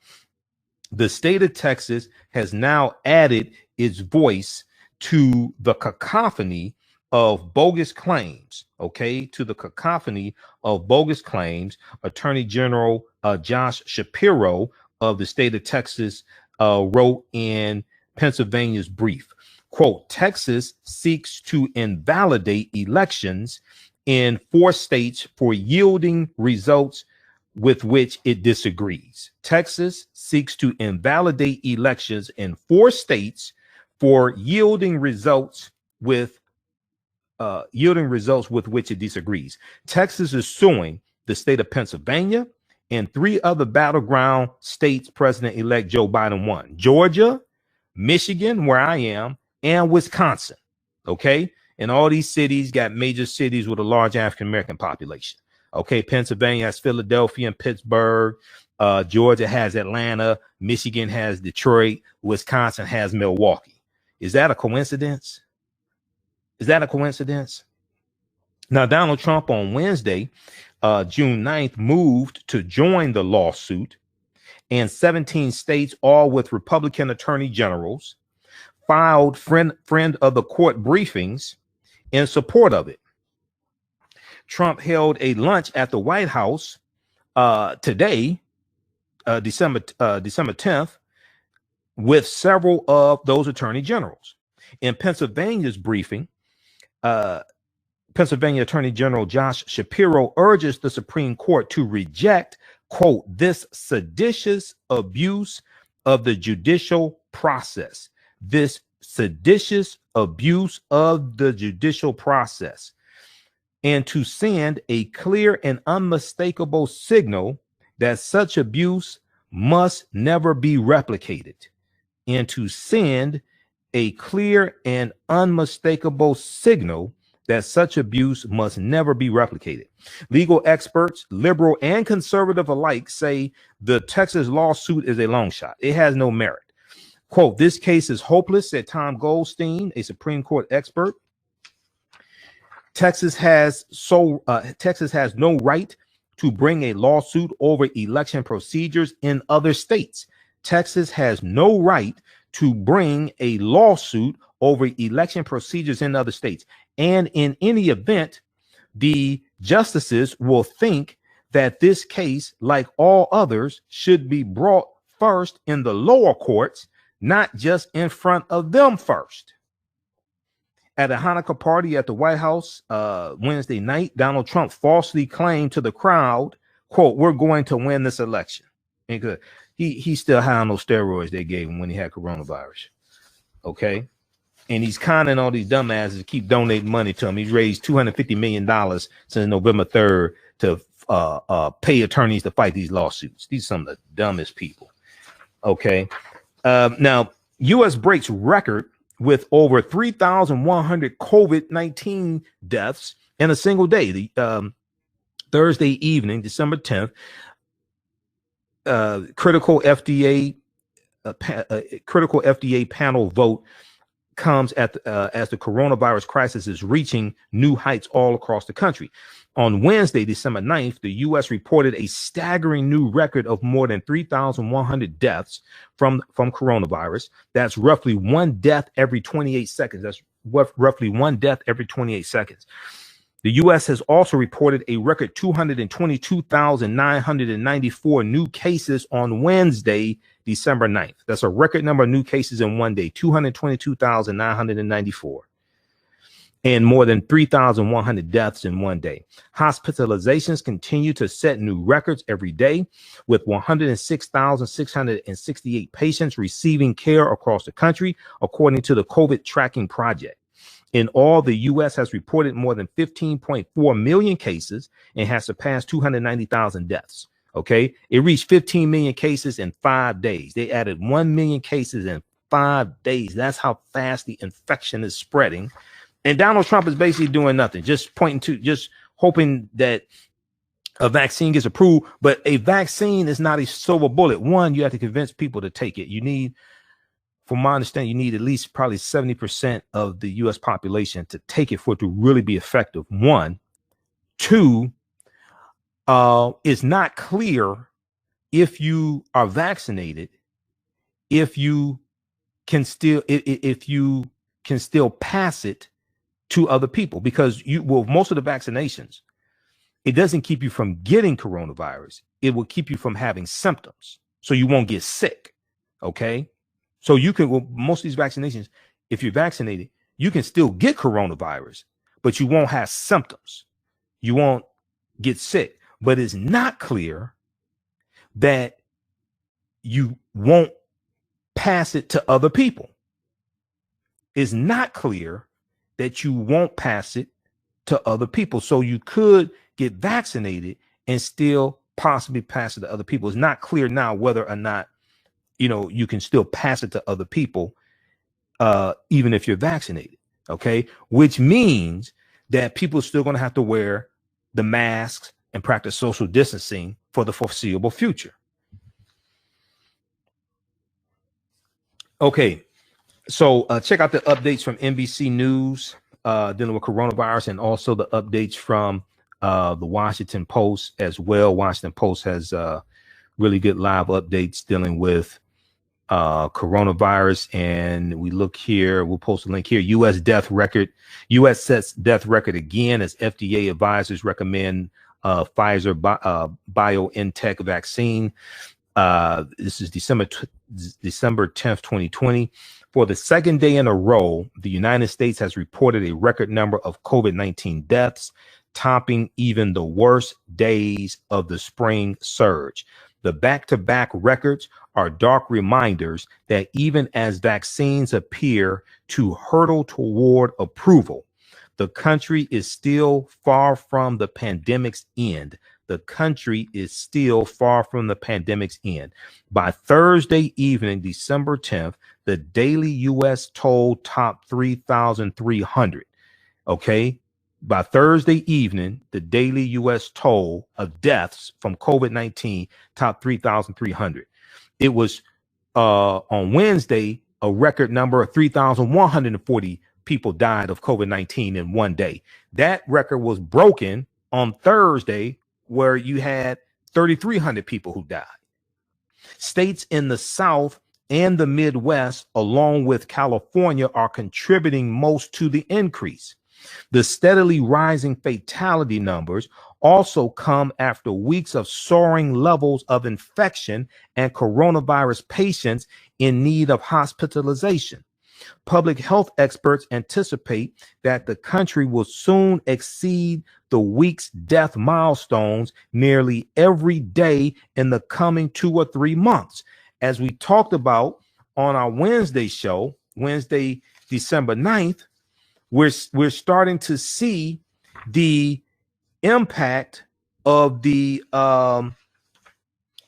The state of Texas has now added its voice to the cacophony of bogus claims, okay, to the cacophony of bogus claims. Attorney General Josh Shapiro of the state of Texas wrote in Pennsylvania's brief, quote, Texas seeks to invalidate elections in 4 states for yielding results with which it disagrees. Texas seeks to invalidate elections in 4 states for yielding results with which it disagrees. Texas is suing the state of Pennsylvania and 3 other battleground states President-elect Joe Biden won: Georgia, Michigan, where I am, and Wisconsin. Okay, and all these cities got major cities with a large African American population. Okay, Pennsylvania has Philadelphia and Pittsburgh. Georgia has Atlanta. Michigan has Detroit. Wisconsin has Milwaukee. Is that a coincidence? Is that a coincidence? Now, Donald Trump on Wednesday, June 9th, moved to join the lawsuit, and 17 states, all with Republican attorney generals, filed friend of the court briefings in support of it. Trump held a lunch at the White House today, December 10th, with several of those attorney generals. In Pennsylvania's briefing, Pennsylvania Attorney General Josh Shapiro urges the Supreme Court to reject, quote, this seditious abuse of the judicial process. This seditious abuse of the judicial process, and to send a clear and unmistakable signal that such abuse must never be replicated. And to send a clear and unmistakable signal that such abuse must never be replicated. Legal experts, liberal and conservative alike, say the Texas lawsuit is a long shot. It has no merit. Quote, this case is hopeless, said Tom Goldstein, a Supreme Court expert. Texas has no right to bring a lawsuit over election procedures in other states. Texas has no right to bring a lawsuit over election procedures in other states. And in any event, the justices will think that this case, like all others, should be brought first in the lower courts, not just in front of them first. At a Hanukkah party at the White House Wednesday night, Donald Trump falsely claimed to the crowd, quote, we're going to win this election. And he's still high on those steroids they gave him when he had coronavirus. Okay. And he's conning all these dumbasses to keep donating money to him. He's raised $250 million since November 3rd to pay attorneys to fight these lawsuits. These are some of the dumbest people. Okay. Now, U.S. breaks record with over 3,100 COVID-19 deaths in a single day. The Thursday evening, December 10th, critical FDA panel vote comes at as the coronavirus crisis is reaching new heights all across the country. On Wednesday, December 9th, the U.S. reported a staggering new record of more than 3,100 deaths from coronavirus. That's roughly one death every 28 seconds. That's roughly one death every 28 seconds. The U.S. has also reported a record 222,994 new cases on Wednesday, December 9th. That's a record number of new cases in one day, 222,994. And more than 3,100 deaths in one day. Hospitalizations continue to set new records every day, with 106,668 patients receiving care across the country, according to the COVID Tracking Project. In all, the U.S. has reported more than 15.4 million cases and has surpassed 290,000 deaths. Okay, it reached 15 million cases in 5 days. They added 1 million cases in 5 days. That's how fast the infection is spreading. And Donald Trump is basically doing nothing, just hoping that a vaccine gets approved. But a vaccine is not a silver bullet. One, you have to convince people to take it. You need, from my understanding, you need at least probably 70% of the U.S. population to take it for it to really be effective. One. Two, it's not clear if you are vaccinated, if you can still pass it to other people, because most of the vaccinations, it doesn't keep you from getting coronavirus. It will keep you from having symptoms, so you won't get sick. Okay. So most of these vaccinations, if you're vaccinated, you can still get coronavirus, but you won't have symptoms. You won't get sick. But it's not clear that you won't pass it to other people. It's not clear that you won't pass it to other people. So you could get vaccinated and still possibly pass it to other people. It's not clear now whether or not, you can still pass it to other people, even if you're vaccinated. Okay. Which means that people are still going to have to wear the masks and practice social distancing for the foreseeable future. Okay. So check out the updates from NBC News dealing with coronavirus, and also the updates from the Washington Post as well. Washington Post has really good live updates dealing with coronavirus. And we look here, we'll post a link here. U.S. death record. U.S. sets death record again as FDA advisors recommend Pfizer BioNTech vaccine. This is December 10th, 2020. For the second day in a row, the United States has reported a record number of COVID-19 deaths, topping even the worst days of the spring surge. The back-to-back records are dark reminders that even as vaccines appear to hurtle toward approval, the country is still far from the pandemic's end. The country is still far from the pandemic's end. By Thursday evening, December 10th, the daily U.S. toll topped 3,300. Okay. By Thursday evening, the daily U.S. toll of deaths from COVID-19 topped 3,300. It was on Wednesday, a record number of 3,140 people died of COVID-19 in one day. That record was broken on Thursday, where you had 3,300 people who died. States in the South and the Midwest, along with California, are contributing most to the increase. The steadily rising fatality numbers also come after weeks of soaring levels of infection and coronavirus patients in need of hospitalization. Public health experts anticipate that the country will soon exceed the week's death milestones nearly every day in the coming 2 or 3 months. As we talked about on our Wednesday show, Wednesday, December 9th, we're starting to see the impact of the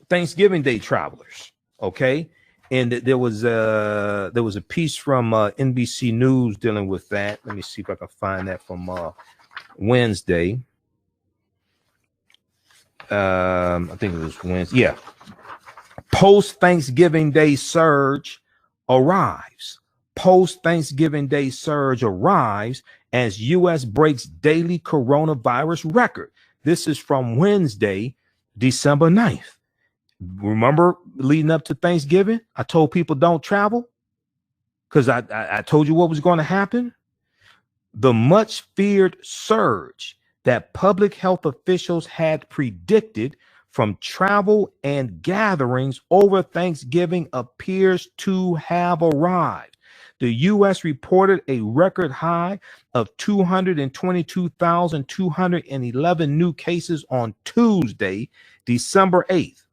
Thanksgiving Day travelers. Okay. And there was a piece from NBC News dealing with that. Let me see if I can find that from Wednesday. I think it was Wednesday. Yeah. Post-Thanksgiving Day surge arrives. Post-Thanksgiving Day surge arrives as U.S. breaks daily coronavirus record. This is from Wednesday, December 9th. Remember, leading up to Thanksgiving, I told people don't travel because I told you what was going to happen. The much feared surge that public health officials had predicted from travel and gatherings over Thanksgiving appears to have arrived. The U.S. reported a record high of 222,211 new cases on Tuesday, December 8th,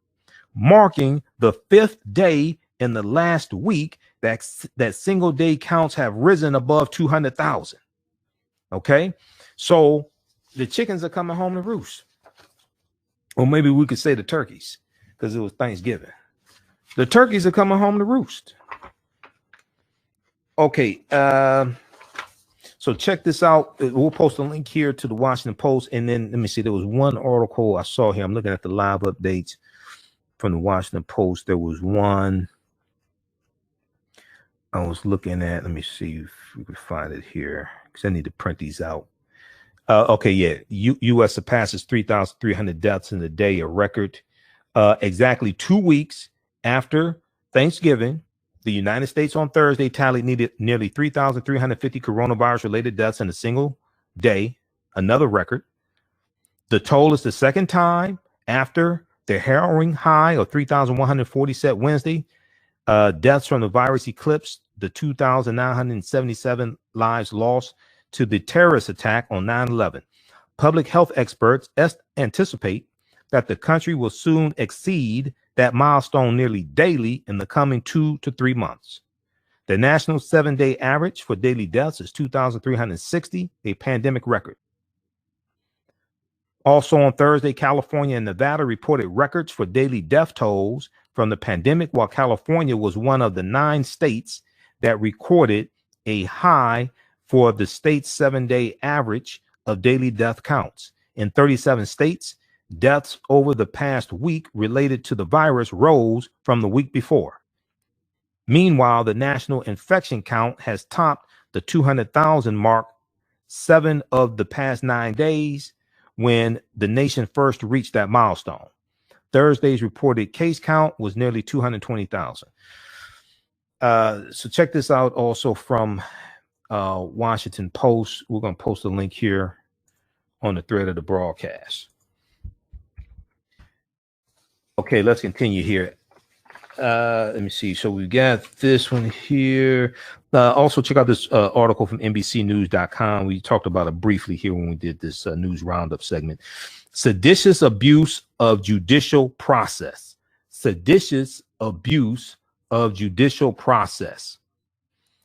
marking the fifth day in the last week that single day counts have risen above 200,000. Okay, so the chickens are coming home to roost. Or maybe we could say the turkeys, because it was Thanksgiving. The turkeys are coming home to roost. Okay, so check this out. We'll post a link here to the Washington Post. And then let me see, there was one article I saw here. I'm looking at the live updates from the Washington Post. There was one I was looking at. Let me see if we can find it here, because I need to print these out. Okay, yeah. U.S. surpasses 3,300 deaths in a day, a record. Exactly 2 weeks after Thanksgiving, the United States on Thursday tallied nearly 3,350 coronavirus-related deaths in a single day, another record. The toll is the second time after the harrowing high of 3,140 set Wednesday. Deaths from the virus eclipsed the 2,977 lives lost to the terrorist attack on 9/11. Public health experts anticipate that the country will soon exceed that milestone nearly daily in the coming 2 to 3 months. The national 7-day average for daily deaths is 2,360, a pandemic record. Also on Thursday, California and Nevada reported records for daily death tolls from the pandemic, while California was one of the 9 states that recorded a high for the state's 7-day average of daily death counts. In 37 states, deaths over the past week related to the virus rose from the week before. Meanwhile, the national infection count has topped the 200,000 mark 7 of the past 9 days when the nation first reached that milestone. Thursday's reported case count was nearly 220,000. So check this out also from Washington Post. We're going to post a link here on the thread of the broadcast. Okay, let's continue here. Let me see. So we got this one here. Also check out this article from NBCnews.com. We talked about it briefly here when we did this news roundup segment. Seditious abuse of judicial process. Seditious abuse of judicial process.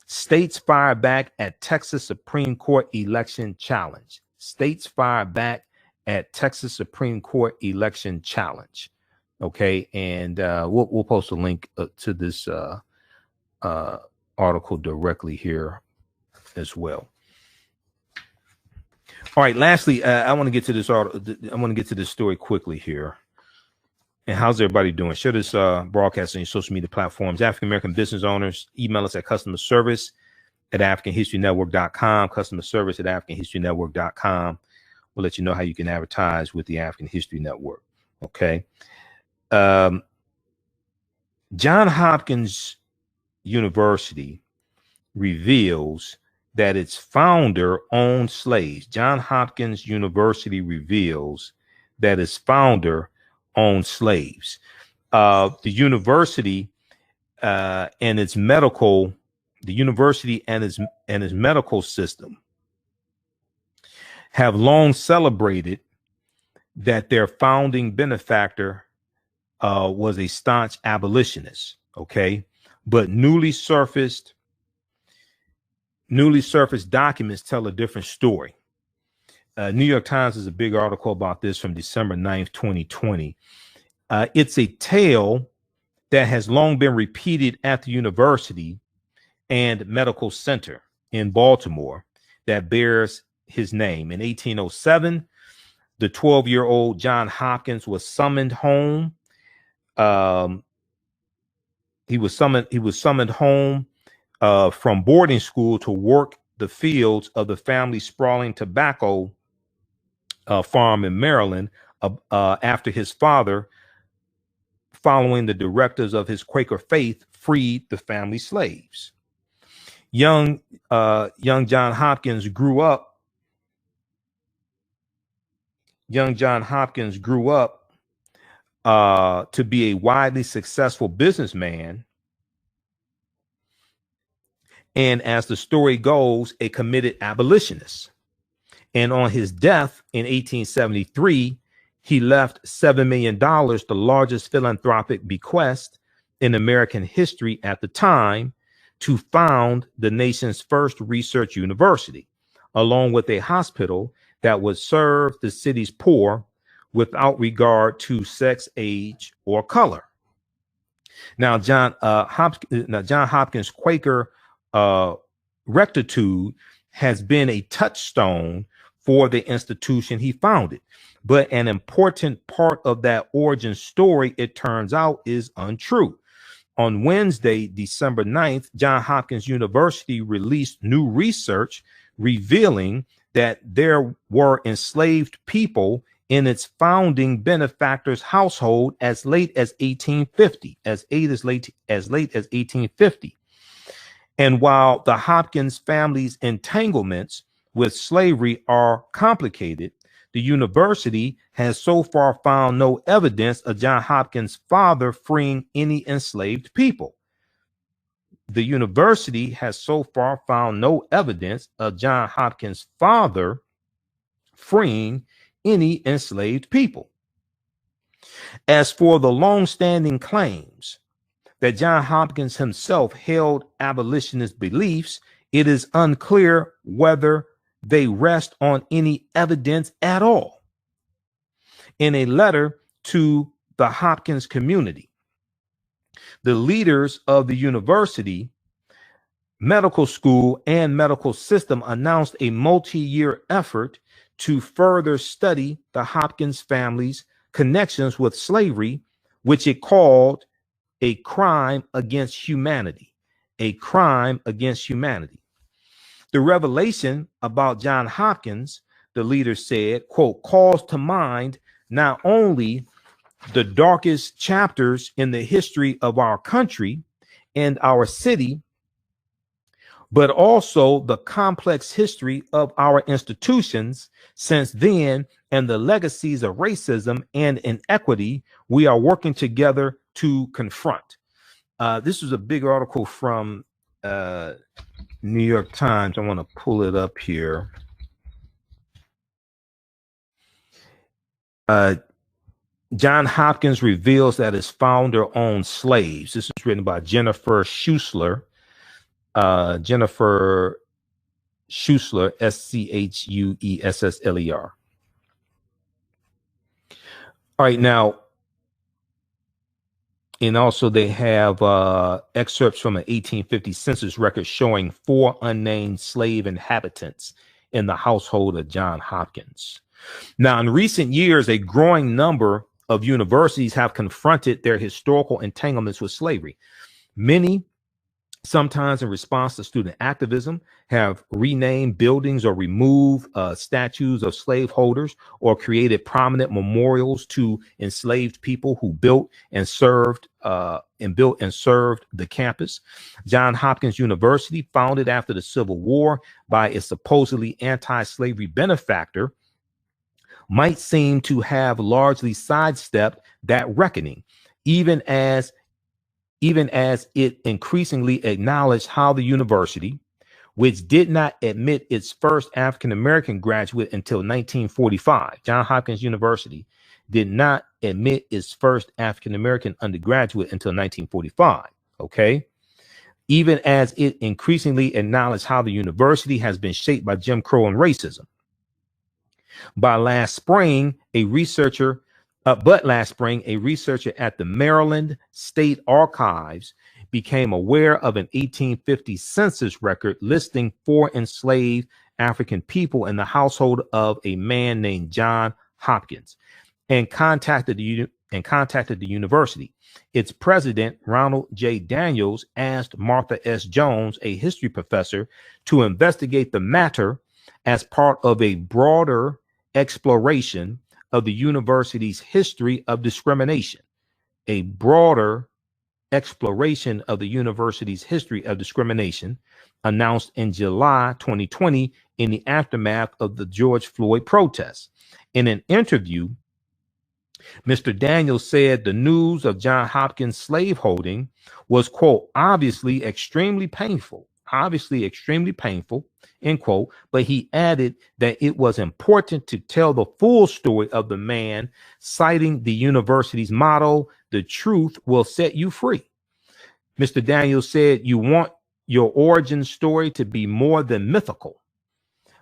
States fire back at Texas Supreme Court election challenge. States fire back at Texas Supreme Court election challenge. Okay, and we'll post a link to this article directly here as well. All right. Lastly, I want to get to this article. I want to get to this story quickly here. And how's everybody doing? Share this broadcast on your social media platforms. African American business owners, email us at customerservice@AfricanHistoryNetwork.com. Customer service at AfricanHistoryNetwork.com. We'll let you know how you can advertise with the African History Network. Okay. Johns Hopkins University reveals that its founder owned slaves. Johns Hopkins University reveals that its founder owned slaves. The university and its medical system have long celebrated that their founding benefactor was a staunch abolitionist. Okay, but newly surfaced documents tell a different story. New York Times is a big article about this from December 9th, 2020. It's a tale that has long been repeated at the university and medical center in Baltimore that bears his name. In 1807, the 12-year-old John Hopkins was summoned home. He was summoned home from boarding school to work the fields of the family's sprawling tobacco farm in Maryland after his father, following the directives of his Quaker faith, freed the family slaves. Young John Hopkins grew up. To be a widely successful businessman, and as the story goes, a committed abolitionist. And on his death in 1873, he left $7 million, the largest philanthropic bequest in American history at the time, to found the nation's first research university, along with a hospital that would serve the city's poor without regard to sex, age, or color. Now, John Hopkins' Quaker rectitude has been a touchstone for the institution he founded. But an important part of that origin story, it turns out, is untrue. On Wednesday, December 9th, John Hopkins University released new research revealing that there were enslaved people in its founding benefactor's household as late as 1850, as late as 1850. And while the Hopkins family's entanglements with slavery are complicated, the university has so far found no evidence of John Hopkins' father freeing any enslaved people. The university has so far found no evidence of John Hopkins' father freeing any enslaved people. As for the long-standing claims that John Hopkins himself held abolitionist beliefs, it is unclear whether they rest on any evidence at all. In a letter to the Hopkins community, the leaders of the university, medical school, and medical system announced a multi-year effort to further study the Hopkins family's connections with slavery, which it called a crime against humanity. A crime against humanity. The revelation about John Hopkins, the leader said, quote, calls to mind not only the darkest chapters in the history of our country and our city, but also the complex history of our institutions since then and the legacies of racism and inequity we are working together to confront. This was a big article from New York Times. I want to pull it up here. John Hopkins reveals that his founder owned slaves. This is written by Jennifer Schuessler. Jennifer Schuessler, Schuessler. All right, now, and also they have excerpts from an 1850 census record showing 4 unnamed slave inhabitants in the household of John Hopkins. Now, in recent years, a growing number of universities have confronted their historical entanglements with slavery. Many, sometimes in response to student activism, have renamed buildings or removed statues of slaveholders or created prominent memorials to enslaved people who built and served the campus. John Hopkins University, founded after the Civil War by a supposedly anti-slavery benefactor, might seem to have largely sidestepped that reckoning, even as it increasingly acknowledged how the university, which did not admit its first African-American graduate until 1945, John Hopkins University did not admit its first African-American undergraduate until 1945, okay? Even as it increasingly acknowledged how the university has been shaped by Jim Crow and racism. By last spring, a researcher But last spring, a researcher at the Maryland State Archives became aware of an 1850 census record listing 4 enslaved African people in the household of a man named John Hopkins, and contacted the university. Its president, Ronald J. Daniels, asked Martha S. Jones, a history professor, to investigate the matter as part of a broader exploration of the university's history of discrimination. A broader exploration of the university's history of discrimination, announced in July 2020 in the aftermath of the George Floyd protests. In an interview, Mr. Daniels said the news of John Hopkins' slaveholding was, quote, obviously extremely painful, end quote, but he added that it was important to tell the full story of the man, citing the university's motto, "The truth will set you free." Mr. Daniels said, "You want your origin story to be more than mythical.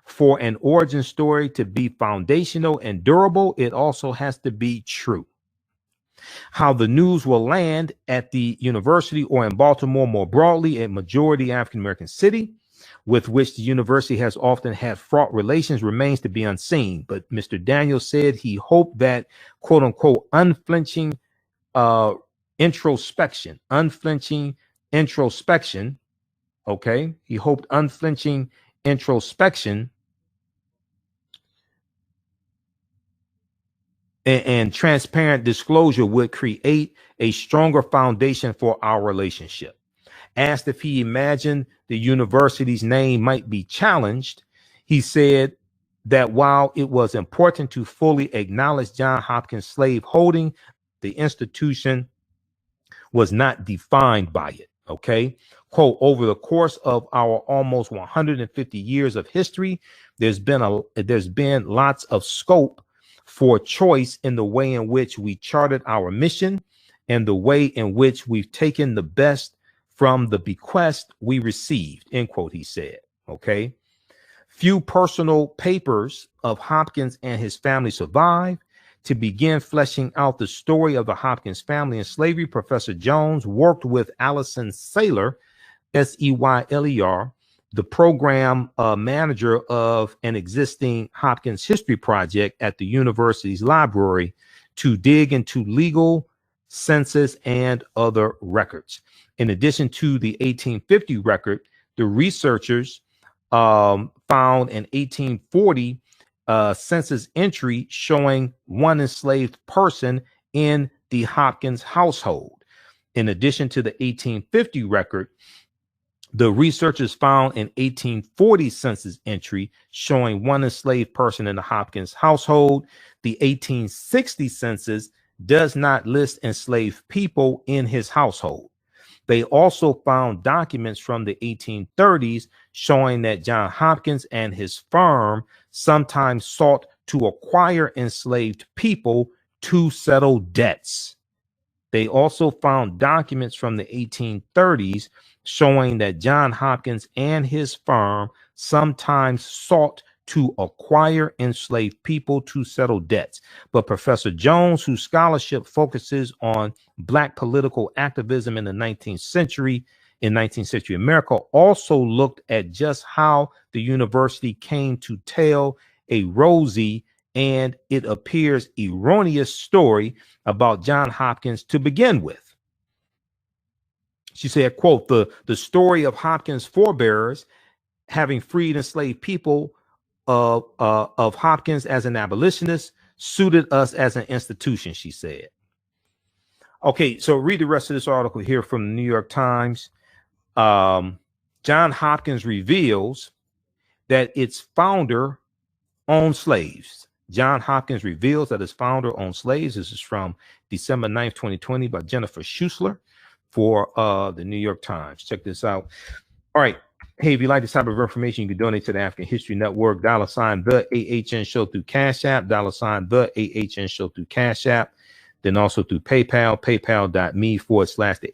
For an origin story to be foundational and durable, it also has to be true. How the news will land at the university or in Baltimore more broadly, a majority African-American city with which the university has often had fraught relations, remains to be unseen." But Mr. Daniels said he hoped that, quote unquote, unflinching introspection, okay? He hoped unflinching introspection and transparent disclosure would create a stronger foundation for our relationship. Asked if he imagined the university's name might be challenged, he said that while it was important to fully acknowledge John Hopkins' slaveholding, the institution was not defined by it. Okay, quote, over the course of our almost 150 years of history, there's been lots of scope for choice in the way in which we charted our mission and the way in which we've taken the best from the bequest we received, end quote, he said. Okay. Few personal papers of Hopkins and his family survive. To begin fleshing out the story of the Hopkins family and slavery, Professor Jones worked with Allison Saylor, Seyler, the program manager of an existing Hopkins history project at the university's library, to dig into legal, census, and other records. In addition to the 1850 record, the researchers found an 1840 census entry showing one enslaved person in the Hopkins household. In addition to the 1850 record, the researchers found an 1840 census entry showing one enslaved person in the Hopkins household. The 1860 census does not list enslaved people in his household. They also found documents from the 1830s showing that John Hopkins and his firm sometimes sought to acquire enslaved people to settle debts. They also found documents from the 1830s showing that John Hopkins and his firm sometimes sought to acquire enslaved people to settle debts. But Professor Jones, whose scholarship focuses on Black political activism in the 19th century America, also looked at just how the university came to tell a rosy and, it appears, erroneous story about John Hopkins to begin with. She said, quote, the story of Hopkins' forebears having freed enslaved people of Hopkins as an abolitionist suited us as an institution, she said. Okay, so read the rest of this article here from the New York Times. John Hopkins reveals that its founder owned slaves. John Hopkins reveals that his founder owned slaves. This is from December 9th, 2020 by Jennifer Schuessler for the New York Times. Check this out. All right. Hey, if you like this type of information, you can donate to the African History Network, $ the AHN Show through Cash App, $ the AHN Show through Cash App, then also through PayPal, paypal.me/the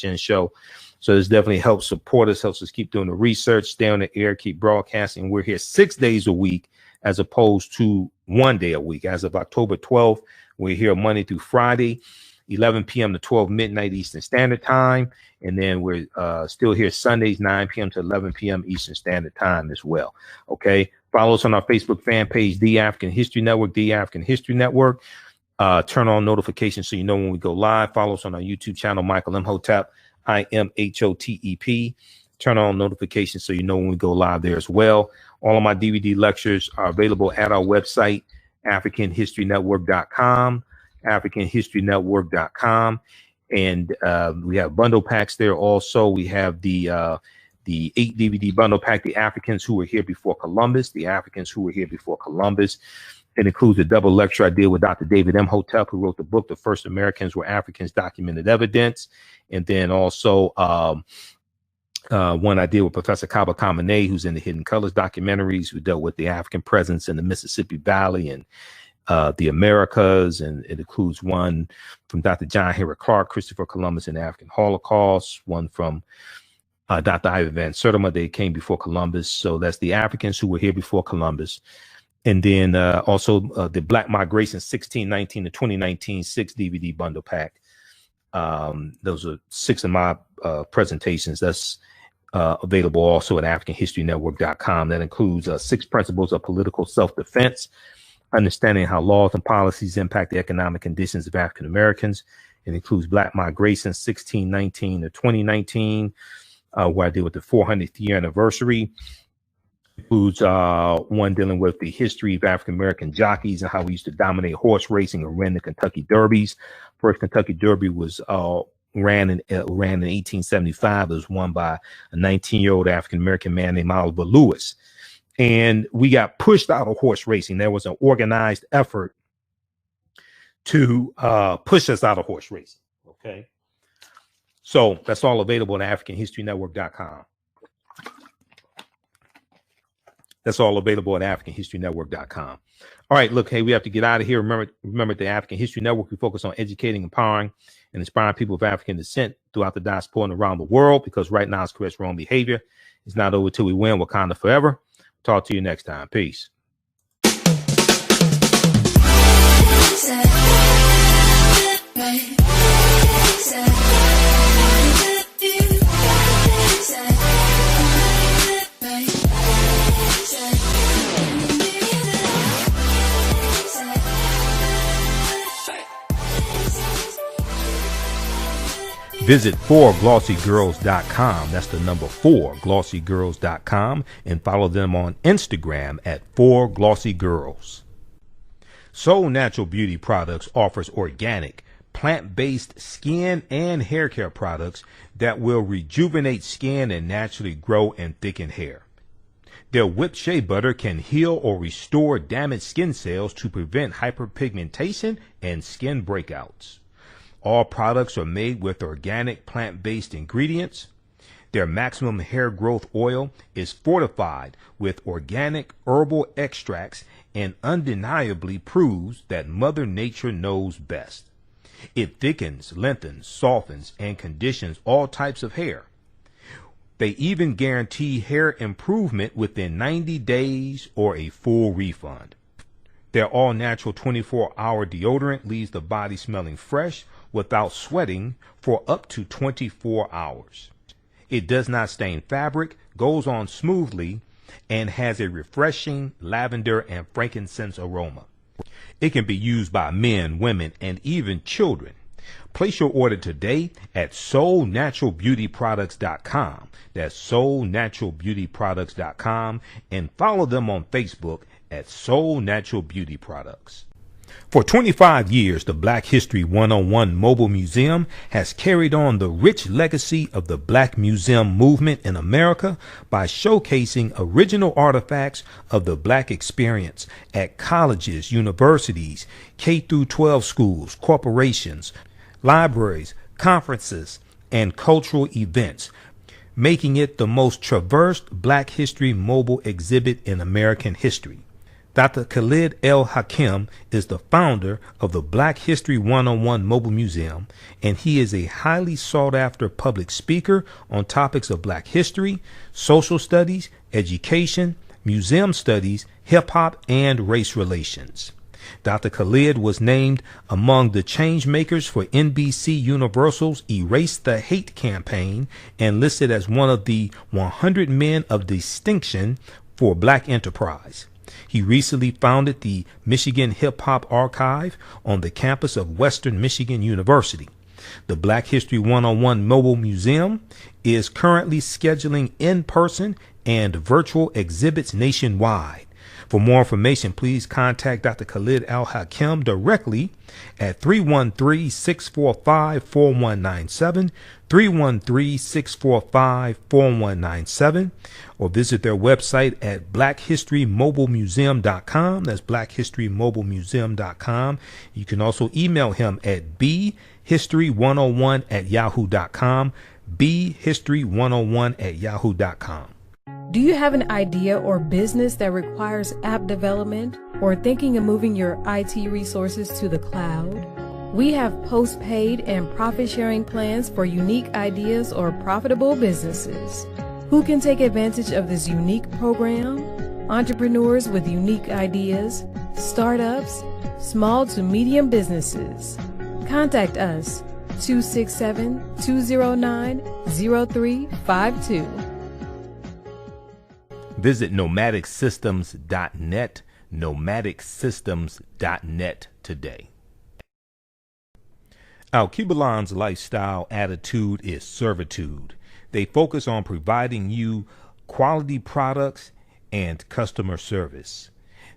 AHN Show. So this definitely helps support us, helps us keep doing the research, stay on the air, keep broadcasting. We're here 6 days a week as opposed to 1 day a week. As of October 12th, We're here Monday through Friday, 11 p.m. to 12 midnight Eastern Standard Time. And then we're still here Sundays, 9 p.m. to 11 p.m. Eastern Standard Time as well. Okay. Follow us on our Facebook fan page, The African History Network, The African History Network. Turn on notifications so you know when we go live. Follow us on our YouTube channel, Michael Imhotep, IMHOTEP. Turn on notifications so you know when we go live there as well. All of my DVD lectures are available at our website, AfricanHistoryNetwork.com, AfricanHistoryNetwork.com. And we have bundle packs there also. We have the 8 DVD bundle pack, The Africans Who Were Here Before Columbus, The Africans Who Were Here Before Columbus. It includes a double lecture I did with Dr. David Imhotep, who wrote the book, The First Americans Were Africans, Documented Evidence. And then also one I did with Professor Kaba Kamene, who's in the Hidden Colors documentaries, who dealt with the African presence in the Mississippi Valley and the Americas. And it includes one from Dr. John Henrik Clark, Christopher Columbus and the African Holocaust, one from Dr. Ivan Van Sertima, They Came Before Columbus. So that's The Africans Who Were Here Before Columbus. And then also the Black Migration 1619 to 2019 6 DVD bundle pack. Those are 6 of my presentations. That's available also at AfricanHistoryNetwork.com. That includes 6 principles of political self-defense, understanding how laws and policies impact the economic conditions of African Americans. It includes Black Migration 1619 to 2019, where I deal with the 400th year anniversary. Includes one dealing with the history of African American jockeys and how we used to dominate horse racing and win the Kentucky Derbies. First Kentucky Derby was ran in 1875. It was won by a 19-year-old African American man named Oliver Lewis. And we got pushed out of horse racing. There was an organized effort to push us out of horse racing. Okay. So that's all available at AfricanHistoryNetwork.com. That's all available at AfricanHistoryNetwork.com. All right, look, hey, we have to get out of here. Remember the African History Network. We focus on educating, empowering, and inspiring people of African descent throughout the diaspora and around the world, because right now it's correct wrong behavior. It's not over till we win. Wakanda forever. Talk to you next time. Peace. Visit 4glossygirls.com. That's the number 4glossygirls.com, and follow them on Instagram at 4glossygirls. Soul Natural Beauty Products offers organic, plant-based skin and hair care products that will rejuvenate skin and naturally grow and thicken hair. Their whipped shea butter can heal or restore damaged skin cells to prevent hyperpigmentation and skin breakouts. All products are made with organic plant-based ingredients. Their maximum hair growth oil is fortified with organic herbal extracts and undeniably proves that Mother Nature knows best. It thickens, lengthens, softens, and conditions all types of hair. They even guarantee hair improvement within 90 days or a full refund. Their all-natural 24-hour deodorant leaves the body smelling fresh without sweating for up to 24 hours. It does not stain fabric, goes on smoothly, and has a refreshing lavender and frankincense aroma. It can be used by men, women, and even children. Place your order today at soulnaturalbeautyproducts.com. That's soulnaturalbeautyproducts.com, and follow them on Facebook at Soul Natural Beauty Products. For 25 years, the Black History 101 Mobile Museum has carried on the rich legacy of the Black Museum movement in America by showcasing original artifacts of the Black experience at colleges, universities, K-12 schools, corporations, libraries, conferences, and cultural events, making it the most traversed Black History mobile exhibit in American history. Dr. Khalid El Hakim is the founder of the Black History 101 Mobile Museum, and he is a highly sought-after public speaker on topics of Black history, social studies, education, museum studies, hip-hop, and race relations. Dr. Khalid was named among the change makers for NBC Universal's Erase the Hate campaign and listed as one of the 100 men of distinction for Black enterprise. He recently founded the Michigan Hip Hop Archive on the campus of Western Michigan University. The Black History 101 Mobile Museum is currently scheduling in-person and virtual exhibits nationwide. For more information, please contact Dr. Khalid Al-Hakim directly at 313-645-4197, 313-645-4197, or visit their website at blackhistorymobilemuseum.com. That's blackhistorymobilemuseum.com. You can also email him at bhistory101@yahoo.com, bhistory101@yahoo.com. Do you have an idea or business that requires app development or thinking of moving your IT resources to the cloud? We have post-paid and profit-sharing plans for unique ideas or profitable businesses. Who can take advantage of this unique program? Entrepreneurs with unique ideas, startups, small to medium businesses. Contact us 267-209-0352. Visit nomadicsystems.net, nomadicsystems.net today. Al-Cubalan's lifestyle attitude is servitude. They focus on providing you quality products and customer service.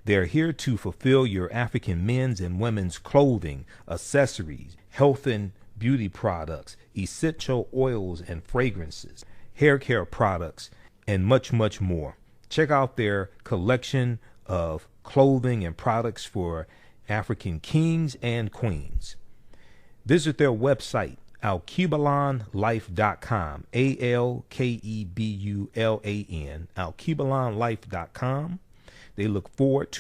They're here to fulfill your African men's and women's clothing, accessories, health and beauty products, essential oils and fragrances, hair care products, and much, much more. Check out their collection of clothing and products for African kings and queens. Visit their website, alkebulanlife.com, alkebulan, alkebulanlife.com. They look forward to